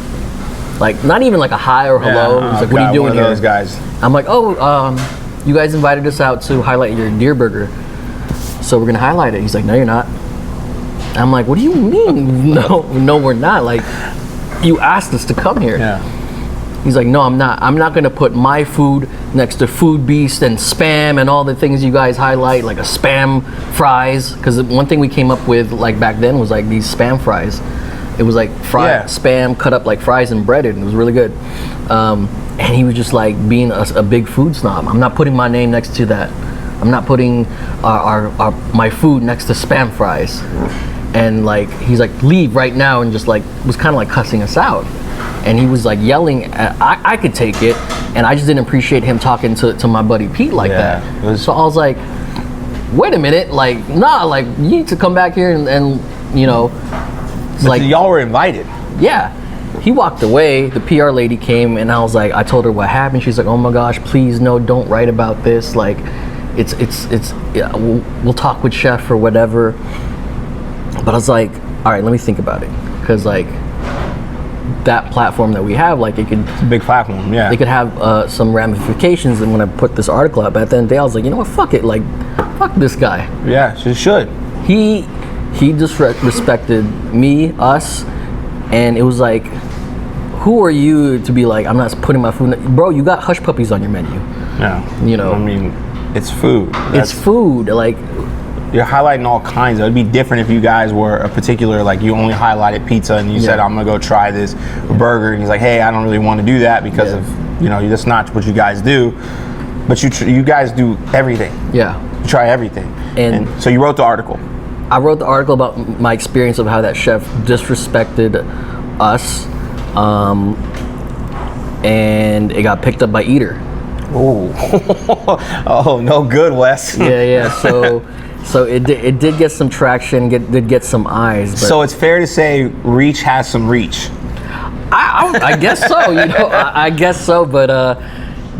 Like, not even like a hi or hello. Yeah, He's like, "What are you doing one here?" of those guys. I'm like, "Oh, you guys invited us out to highlight your deer burger, so we're gonna highlight it. He's like, no, you're not. I'm like, what do you mean? No, we're not. Like, you asked us to come here. Yeah. He's like, no, I'm not. I'm not gonna put my food next to Food Beast and Spam and all the things you guys highlight, like a Spam fries. Because one thing we came up with like back then was like these Spam fries. It was like Spam cut up like fries and breaded. It was really good. And he was just like being a big food snob. I'm not putting my name next to that. I'm not putting my food next to Spam fries. And like he's like, leave right now, and just like was kind of like cussing us out. And he was like yelling at, I could take it, and I just didn't appreciate him talking to my buddy Pete like that. So I was like, wait a minute, like, nah, like you need to come back here and you know, it's like y'all were invited. Yeah. He walked away, the PR lady came, and I was like, I told her what happened. She's like, oh my gosh, please no, don't write about this. Like, it's yeah, we'll talk with Chef or whatever. But I was like, all right, let me think about it. Because like, that platform that we have, like, it's a big platform, yeah. It could have some ramifications. And when I put this article up, at the end of the day, I was like, you know what, fuck it, like, fuck this guy. Yeah, she should. He disrespected me, us, and it was like, who are you to be like, I'm not putting my food bro, you got hush puppies on your menu. Yeah. You know. I mean, it's food. It's food, like. You're highlighting all kinds. It'd be different if you guys were a particular, like you only highlighted pizza and you said, I'm gonna go try this burger. And he's like, hey, I don't really want to do that because of, you know, that's not what you guys do. But you guys do everything. Yeah. You try everything. And so you wrote the article. I wrote the article about my experience of how that chef disrespected us. And it got picked up by Eater. Oh, no good, Wes. Yeah. So it did get some traction, did get some eyes. But so it's fair to say Reach has some reach. I guess so. You know, I guess so. But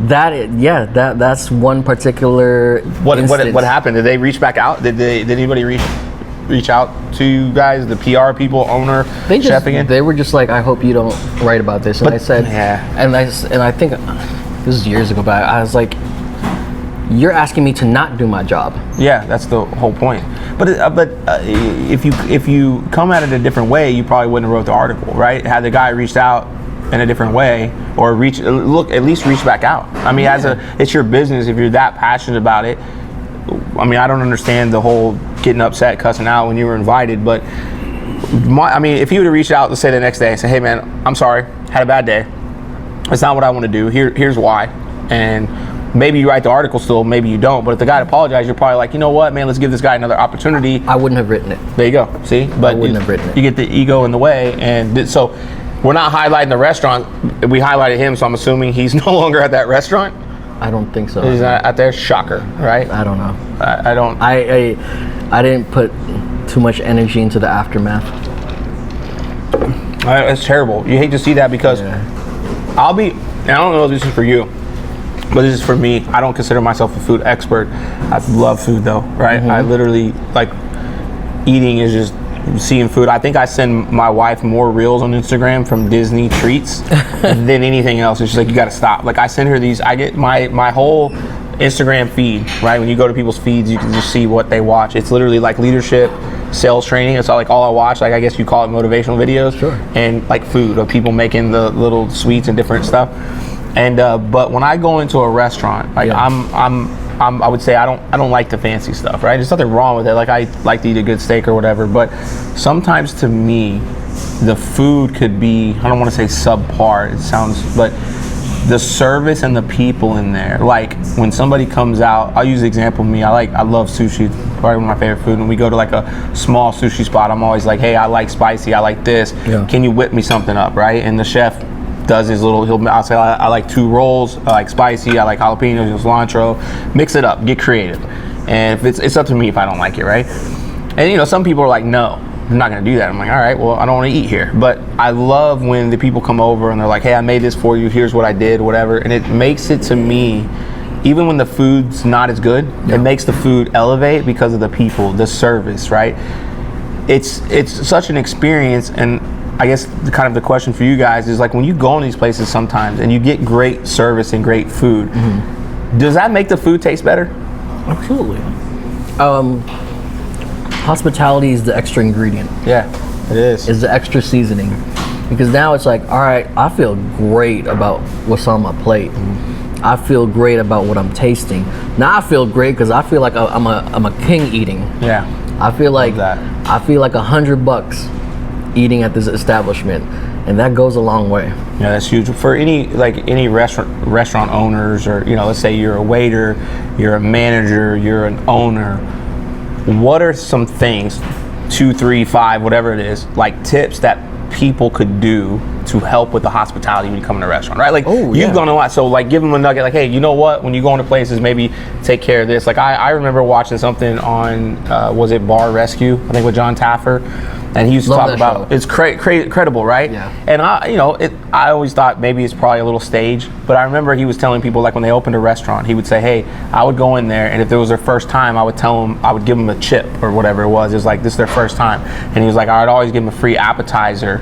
that's one particular. What happened? Did they reach back out? Did anybody reach out to you guys, the PR people, owner, chef again? They were just like, I hope you don't write about this. And I said, and I think this is years ago, but I was like, you're asking me to not do my job. Yeah, that's the whole point. But if you come at it a different way, you probably wouldn't have wrote the article, right? Had the guy reached out in a different way, or at least reach back out. I mean, it's your business. If you're that passionate about it, I mean, I don't understand the whole getting upset, cussing out when you were invited, but if you would have reached out, let's say the next day and say, hey man, I'm sorry, had a bad day. That's not what I want to do. Here's why. And maybe you write the article still, maybe you don't. But if the guy apologized, you're probably like, you know what, man, let's give this guy another opportunity. I wouldn't have written it. There you go. See? But I wouldn't have written it. You get the ego in the way. And so we're not highlighting the restaurant. We highlighted him, so I'm assuming he's no longer at that restaurant. I don't think so. He's not out there. Shocker, right? I don't know. I don't. I didn't put too much energy into the aftermath. It's terrible. You hate to see that because I don't know if this is for you, but this is for me. I don't consider myself a food expert. I love food though, right? I literally, like, eating is just seeing food. I think I send my wife more reels on Instagram from Disney treats than anything else. It's just like, you gotta stop. Like, I send her these, I get my whole Instagram feed, right? When you go to people's feeds, you can just see what they watch. It's literally like leadership, sales training. It's all I watch. Like, I guess you call it motivational videos. Sure. And like food, of people making the little sweets and different stuff. And but when I go into a restaurant, like I would say I don't like the fancy stuff, right? There's nothing wrong with it. Like, I like to eat a good steak or whatever, but sometimes to me, the food could be, I don't want to say subpar, it sounds, but the service and the people in there. Like, when somebody comes out, I'll use the example of me. I love sushi, probably one of my favorite food. When we go to like a small sushi spot, I'm always like, hey, I like spicy, I like this. Yeah. Can you whip me something up, right? And the chef does his little, I'll say, I like 2 rolls, I like spicy, I like jalapenos, cilantro. Mix it up, get creative. And if it's up to me if I don't like it, right? And you know, some people are like, no, I'm not gonna do that. I'm like, all right, well, I don't wanna eat here. But I love when the people come over and they're like, hey, I made this for you, here's what I did, whatever. And it makes it, to me, even when the food's not as good, it makes the food elevate because of the people, the service, right? It's such an experience. And I guess kind of the question for you guys is, like, when you go in these places sometimes and you get great service and great food, Does that make the food taste better? Absolutely. Hospitality is the extra ingredient. Yeah, it is. Is the extra seasoning, because now it's like, all right, I feel great about what's on my plate. I feel great about what I'm tasting. Now I feel great because I feel like I'm a king eating. Yeah. I feel like that. I feel like $100 eating at this establishment, and that goes a long way. Yeah, that's huge for any restaurant owners, or let's say you're a waiter, you're a manager, you're an owner. What are some things, 2, 3, 5, whatever it is, like tips that people could do to help with the hospitality when you come in a restaurant, right? Like you've gone a lot, so like give them a nugget, like, hey, you know what? When you go into places, maybe take care of this. Like I remember watching something on, was it Bar Rescue? I think with John Taffer. And he used to talk about it's credible, right? Yeah. And I always thought maybe it's probably a little staged, but I remember he was telling people, like when they opened a restaurant, he would say, hey, I would go in there, and if it was their first time, I would give them a chip or whatever it was. It was like, this is their first time. And he was like, I would always give them a free appetizer,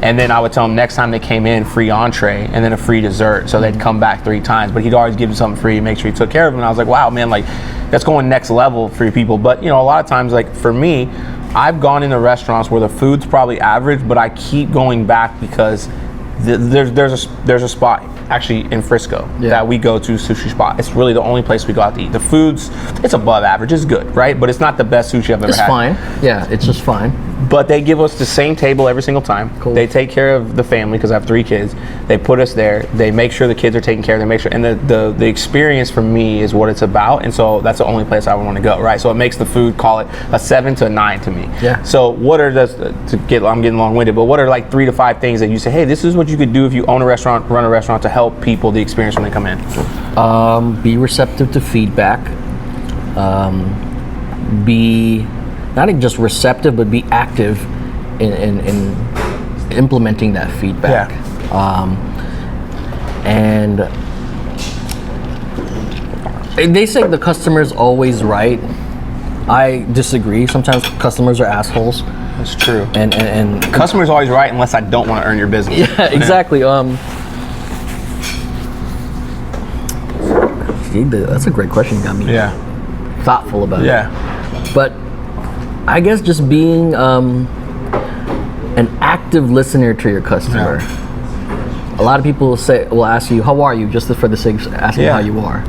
and then I would tell them next time they came in, free entree, and then a free dessert, so they'd come back 3 times. But he'd always give them something free and make sure he took care of them. And I was like, wow, man, like that's going next level for your people. But a lot of times, like for me, I've gone into restaurants where the food's probably average, but I keep going back because there's a spot actually in Frisco that we go to, Sushi Spot. It's really the only place we go out to eat. The it's above average. It's good, right? But it's not the best sushi I've ever had. It's fine. Yeah, it's just fine. But they give us the same table every single time. Cool. They take care of the family because I have 3 kids. They put us there. They make sure the kids are taken care of. They make sure, and the experience for me is what it's about. And so that's the only place I would want to go, right? So it makes the food, call it a 7 to a 9 to me. Yeah. So what are I'm getting long-winded, but what are like 3 to 5 things that you say, hey, this is what you could do if you own a restaurant, run a restaurant, to help people the experience when they come in? Be receptive to feedback. Be not just receptive, but be active in implementing that feedback. Yeah. And they say the customer's always right. I disagree. Sometimes customers are assholes. That's true. And Customer's always right unless I don't want to earn your business. yeah, exactly. That's a great question. You got me thoughtful about it. Yeah. But I guess just being an active listener to your customer. Yeah. A lot of people will ask you, how are you? Just for the sake of asking how you are.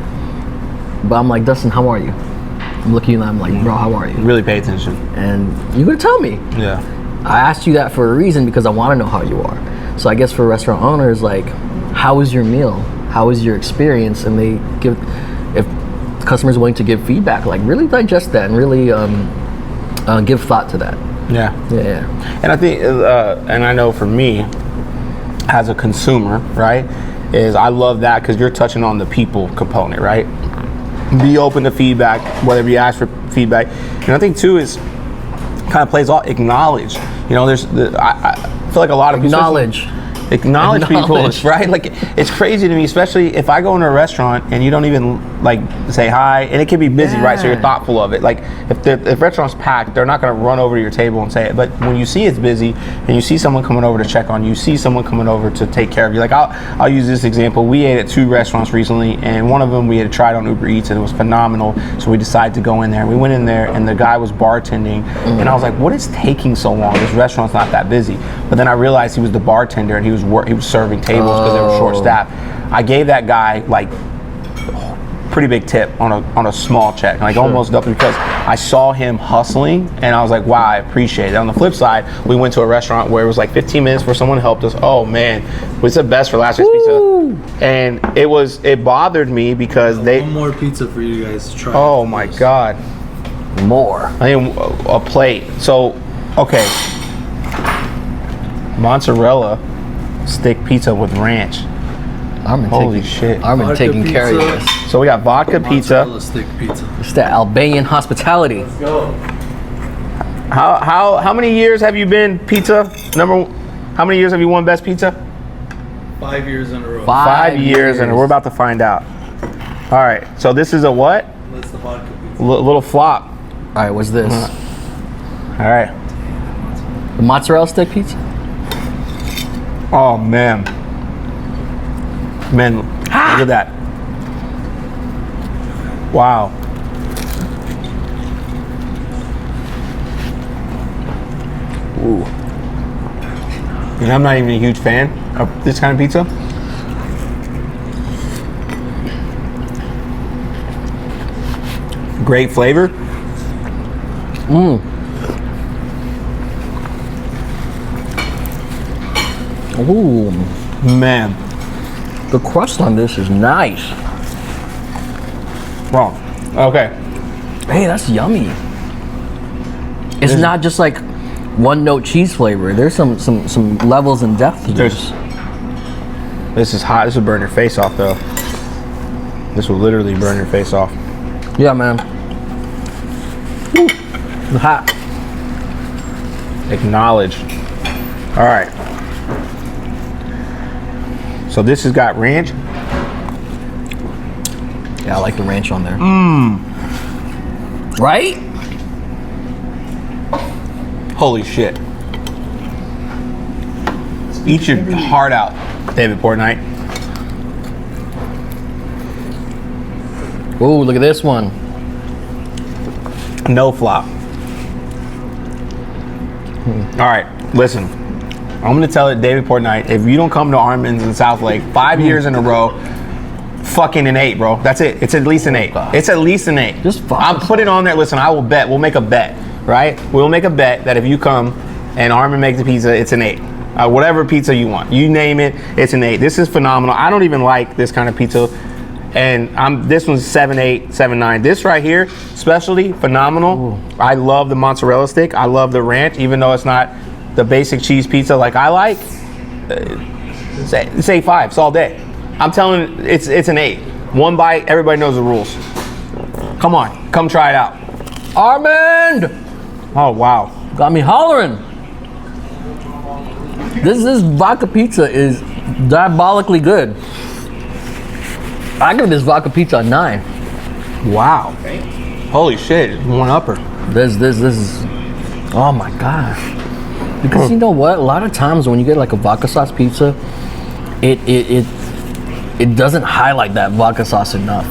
But I'm like, Dustin, how are you? I'm looking and I'm like, bro, how are you? Really pay attention. And you're gonna tell me. Yeah. I asked you that for a reason, because I want to know how you are. So I guess for restaurant owners, like, how was your meal? How was your experience? And they give, if the customer's willing to give feedback, like really digest that and really give thought to that. Yeah. Yeah. And I think, and I know for me, as a consumer, right, is I love that because you're touching on the people component, right? Be open to feedback, whether you ask for feedback. And I think too is kind of plays off, acknowledge. I feel like a lot of people acknowledge people, right? Like it's crazy to me, especially if I go into a restaurant and you don't even like say hi, and it can be busy, right? So you're thoughtful of it. Like if the restaurant's packed, they're not going to run over to your table and say it. But when you see it's busy and you see someone coming over to check on you, see someone coming over to take care of you. Like I'll use this example. We ate at 2 restaurants recently, and one of them we had tried on Uber Eats and it was phenomenal. So we decided to go in there. We went in there and the guy was bartending, and I was like, what is taking so long? This restaurant's not that busy. But then I realized he was the bartender and he was serving tables because they were short staffed. I gave that guy like pretty big tip on a small check, like almost double, because I saw him hustling and I was like, wow, I appreciate it. On the flip side, we went to a restaurant where it was like 15 minutes where someone helped us. Oh man, it was the best for last week's pizza. And it bothered me because one more pizza for you guys to try. Oh my God. More. I mean, a plate. So, okay. Mozzarella stick pizza with ranch. Holy shit. Armin taking care of this. So we got vodka pizza. Mozzarella stick pizza. It's that Albanian hospitality. Let's go. How many years have you been pizza? How many years have you won Best Pizza? 5 years in a row. 5 years, and we're about to find out. All right, so this is a what? That's the vodka pizza. Little flop. All right, what's this? All right. The mozzarella stick pizza? Oh man. Man, look at that. Wow. Ooh. And I'm not even a huge fan of this kind of pizza. Great flavor. Ooh, Man. the crust on this is nice. Wrong. Okay. Hey, that's yummy. It's not just like one note cheese flavor. There's some levels and depth to this. This is hot. This will burn your face off, though. This will literally burn your face off. Yeah, man. Woo. It's hot. Acknowledge. All right. So this has got ranch. Yeah, I like the ranch on there. Right? Holy shit. Eat your heart out, David Portnight. Ooh, look at this one. No flop. All right, listen. I'm gonna tell it, David Portnight, if you don't come to Armin's in South Lake 5 years in a row, fucking an 8, bro. That's it. It's at least an 8. It's at least an 8. Just fuck I'll put it on there. Listen, I will bet. We'll make a bet, right? We'll make a bet that if you come and Armin makes the pizza, it's an 8. Whatever pizza you want, you name it, it's an 8. This is phenomenal. I don't even like this kind of pizza, and this one's 7.8, 7.9. This right here, specialty, phenomenal. Ooh. I love the mozzarella stick. I love the ranch, even though it's not the basic cheese pizza like I like. It's 8.5. It's all day. I'm telling you, it's an 8. One bite, everybody knows the rules. Come on, come try it out. Armand! Oh wow. Got me hollering. This vodka pizza is diabolically good. I give this vodka pizza a 9. Wow. Holy shit, one upper. This is, oh my gosh. Because you know what? A lot of times when you get like a vodka sauce pizza, it doesn't highlight that vodka sauce enough.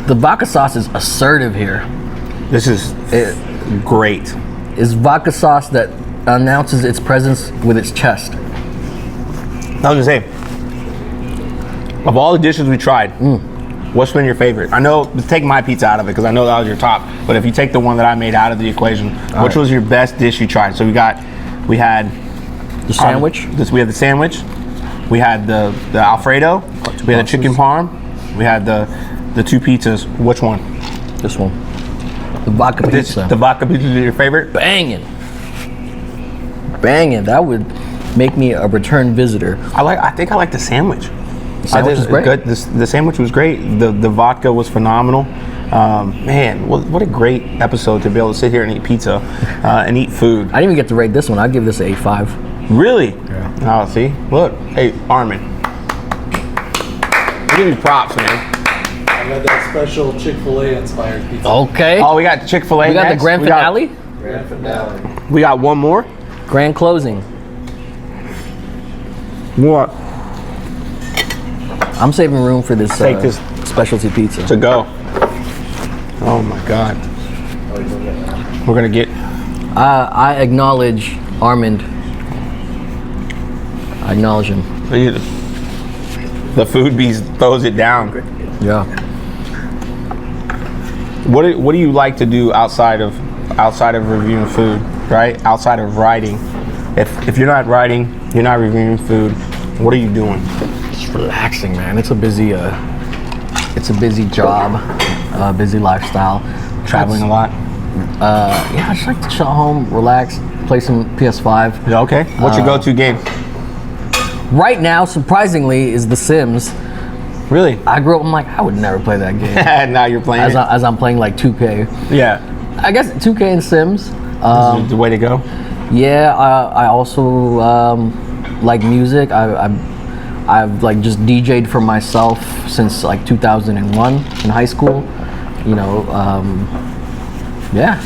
The vodka sauce is assertive here. This is great. It's vodka sauce that announces its presence with its chest. I was gonna say, of all the dishes we tried, what's been your favorite? I know, take my pizza out of it because I know that was your top, but if you take the one that I made out of the equation, which was your best dish you tried? So we had the sandwich. We had the sandwich. We had the Alfredo. We had the chicken parm. We had the 2 pizzas. Which one? This one. The vodka pizza. The vodka pizza is your favorite? Banging. That would make me a return visitor. I think I like the sandwich. The sandwich is great. Good. The sandwich was great. The vodka was phenomenal. Man, what a great episode to be able to sit here and eat pizza and eat food. I didn't even get to rate this one. I'd give this an 8.5. Really? Yeah. Oh, see? Look. Hey, Armin. Give me props, man. I got that special Chick-fil-A inspired pizza. Okay. Oh, we got Chick-fil-A We got next. the grand finale. Grand finale. We got one more. Grand closing. What? I'm saving room for this, Take this specialty pizza. to go. Oh my God. We're gonna get. I acknowledge Armand. I acknowledge him. The food beast throws it down. Yeah. What do you like to do outside of reviewing food, right? Outside of writing, if you're not writing, you're not reviewing food. What are you doing? Just relaxing, man. It's a busy job, busy lifestyle. Traveling a lot. Yeah, I just like to chill home, relax, play some PS5. Yeah, okay. What's your go-to game? Right now, surprisingly, is The Sims. Really? I grew up, I'm like, I would never play that game. Now you're playing it. As I'm playing like 2K. Yeah. I guess 2K and Sims. This is the way to go. Yeah, I also like music. I've like just DJ'd for myself since like 2001 in high school. You know, yeah.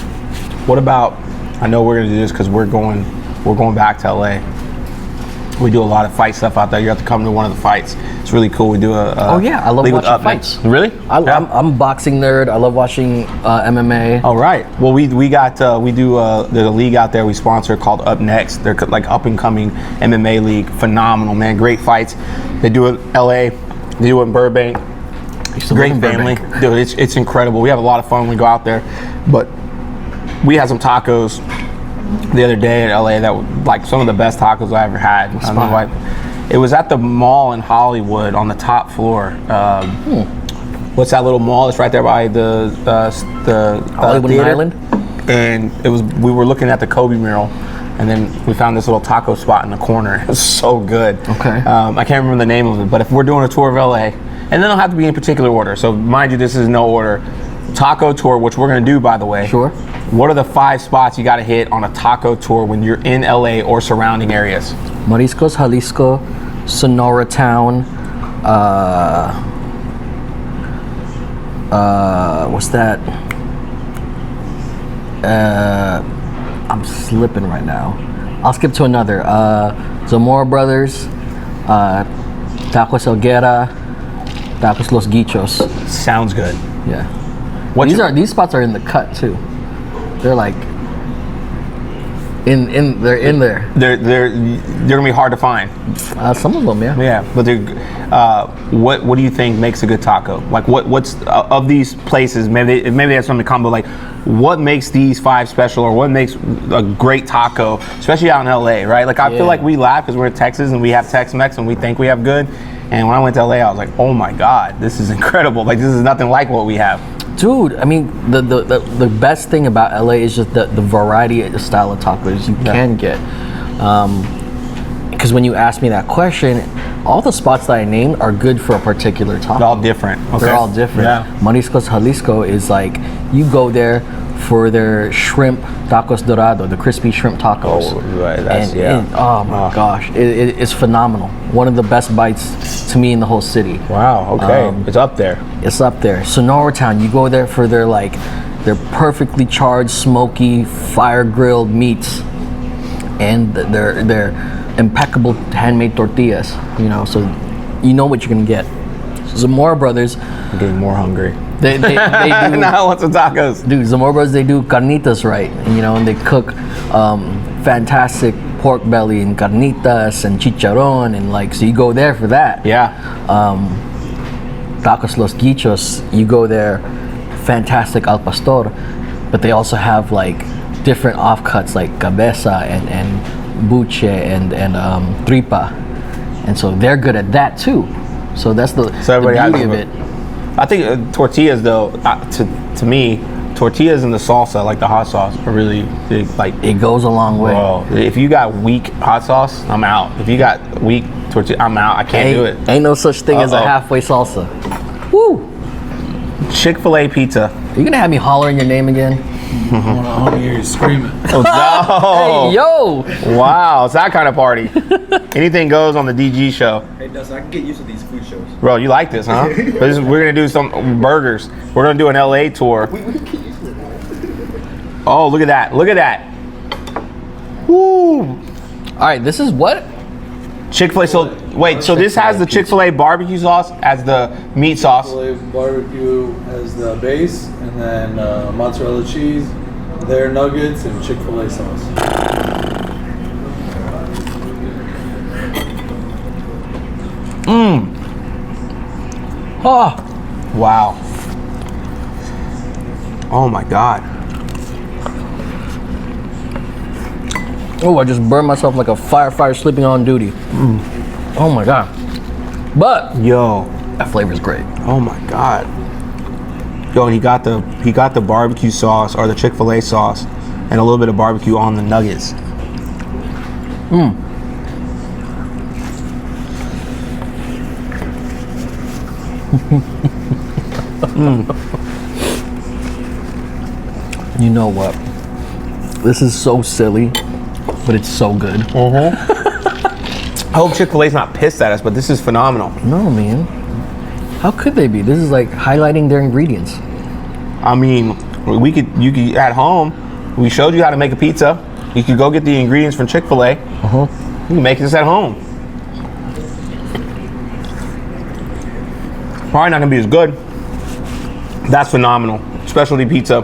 What about? I know we're gonna do this because we're going back to LA. We do a lot of fight stuff out there. You have to come to one of the fights. It's really cool. We do a Oh yeah, I love league with watching Up fights. Next. Really? I'm a boxing nerd. I love watching MMA. All right. Well, we do there's a league out there we sponsor called Up Next. They're like up and coming MMA league. Phenomenal, man. Great fights. They do it in LA. They do it in Burbank. Great family, dude. It's incredible. We have a lot of fun when we go out there. But we had some tacos the other day in LA that were like some of the best tacos I ever had. I don't know why. It was at the mall in Hollywood on the top floor. What's that little mall? It's right there by the Hollywood theater. Island. And we were looking at the Kobe mural, and then we found this little taco spot in the corner. It was so good. Okay. I can't remember the name of it, but if we're doing a tour of LA, and then it'll have to be in particular order. So mind you, this is no order. Taco tour, which we're gonna do, by the way. Sure. What are the 5 spots you gotta hit on a taco tour when you're in LA or surrounding areas? Mariscos, Jalisco, Sonora Town. What's that? I'm slipping right now. I'll skip to another. Zamora Brothers, Tacos Elguera, Tacos Los Guichos. Sounds good. Yeah. These spots are in the cut too. They're like they're in there. They're gonna be hard to find. Some of them, yeah. Yeah, but what do you think makes a good taco? Like what's of these places? Maybe they have something to come, but like what makes these 5 special, or what makes a great taco, especially out in LA, right? Like I feel like we laugh because we're in Texas and we have Tex-Mex and we think we have good. And when I went to LA, I was like, oh my God, this is incredible. Like this is nothing like what we have. Dude, I mean, the best thing about LA is just the variety of style of tacos you can get. Because when you ask me that question, all the spots that I named are good for a particular taco. They're all different. Okay. They're all different. Yeah. Mariscos Jalisco is like, you go there for their shrimp tacos dorado, the crispy shrimp tacos. Oh, right. That's, oh my gosh, it's phenomenal. One of the best bites to me in the whole city. Wow, okay. It's up there. It's up there. Sonora Town, you go there for their perfectly charred, smoky, fire grilled meats, and their impeccable handmade tortillas. You know, so you know what you're gonna get. Zamora Brothers. I'm getting more hungry. They do. Now I want some tacos. Dude, Zamora Brothers, they do carnitas right, you know, and they cook fantastic pork belly and carnitas and chicharron, and like, so you go there for that. Yeah. Tacos Los Guichos, you go there, fantastic al pastor, but they also have like different offcuts like cabeza and buche and tripa, and so they're good at that too. So that's the beauty of it. I think tortillas, though, to me, tortillas and the salsa, like the hot sauce, are really big. Like it goes a long way. Bro, if you got weak hot sauce, I'm out. If you got weak tortilla, I'm out. I can't do it. Ain't no such thing as a halfway salsa. Woo! Chick-fil-A pizza. Are you gonna have me hollering your name again? I want to hear you screaming. Oh, no. Hey, yo! Wow, it's that kind of party. Anything goes on the DG show. Hey, Dustin, I can get used to these food shows. Bro, you like this, huh? We're gonna do some burgers. We're gonna do an LA tour. Oh, look at that! Look at that! Woo! All right, this is what? Chick-fil-A. So wait, so this has the Chick-fil-A barbecue sauce as the meat sauce. Chick-fil-A barbecue as the base, and then mozzarella cheese, their nuggets, and Chick-fil-A sauce. Oh, wow. Oh my God. Oh, I just burned myself like a firefighter sleeping on duty. Oh my God. But Yo. that flavor's great. Oh my God. Yo, and he got the barbecue sauce, or the Chick-fil-A sauce, and a little bit of barbecue on the nuggets. You know what? This is so silly, but it's so good. I hope Chick-fil-A's not pissed at us, but this is phenomenal. No, man. How could they be? This is like highlighting their ingredients. I mean, you could at home. We showed you how to make a pizza. You could go get the ingredients from Chick-fil-A. You can make this at home. Probably not gonna be as good. That's phenomenal. Specialty pizza.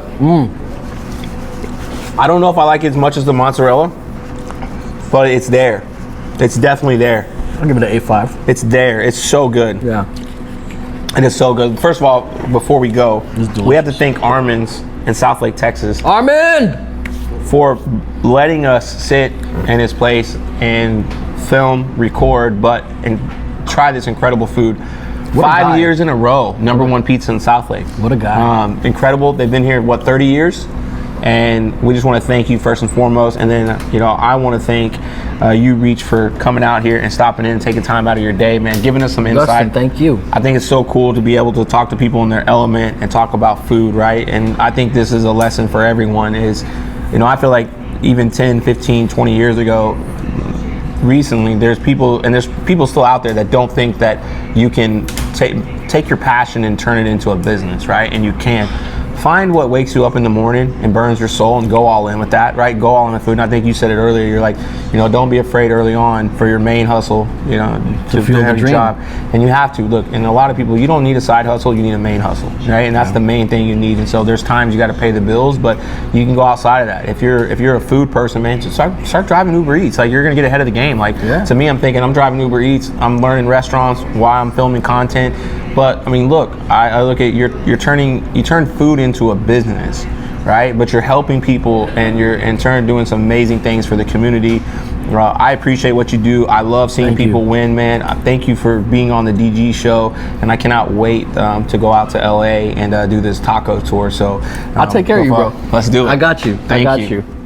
I don't know if I like it as much as the mozzarella, but it's there. It's definitely there. I'll give it an 8.5. It's there. It's so good. Yeah. It is so good. First of all, before we go, we have to thank Armin's in South Lake, Texas, Armin! for letting us sit in his place and film, record, and try this incredible food. What a 5 guy. years in a row, #1 pizza in South Lake. What a guy. Incredible. They've been here, 30 years? And we just want to thank you first and foremost. And then, I want to thank you, Reach, for coming out here and stopping in and taking time out of your day, man, giving us some insight. Dustin, thank you. I think it's so cool to be able to talk to people in their element and talk about food, right? And I think this is a lesson for everyone is, I feel like even 10, 15, 20 years ago, recently, there's people still out there that don't think that you can take your passion and turn it into a business, right? And you can. Find what wakes you up in the morning and burns your soul and go all in with that, right? Go all in with food. And I think you said it earlier. You're like, don't be afraid early on for your main hustle, to fuel have the your dream. job. And you have to. Look, and a lot of people, you don't need a side hustle, you need a main hustle, right? And that's the main thing you need. And so there's times you got to pay the bills, but you can go outside of that. If you're a food person, man, just start driving Uber Eats. Like, you're going to get ahead of the game. Like, to me, I'm thinking I'm driving Uber Eats, I'm learning restaurants while I'm filming content. But I mean, look, I look at you turn food into a business, right? But you're helping people, and you're in turn doing some amazing things for the community. I appreciate what you do. I love seeing people win, man. Thank you for being on the DG show, and I cannot wait to go out to LA and do this taco tour. So I'll take care of you, bro. Let's do it. I got you. Thank I got you. you.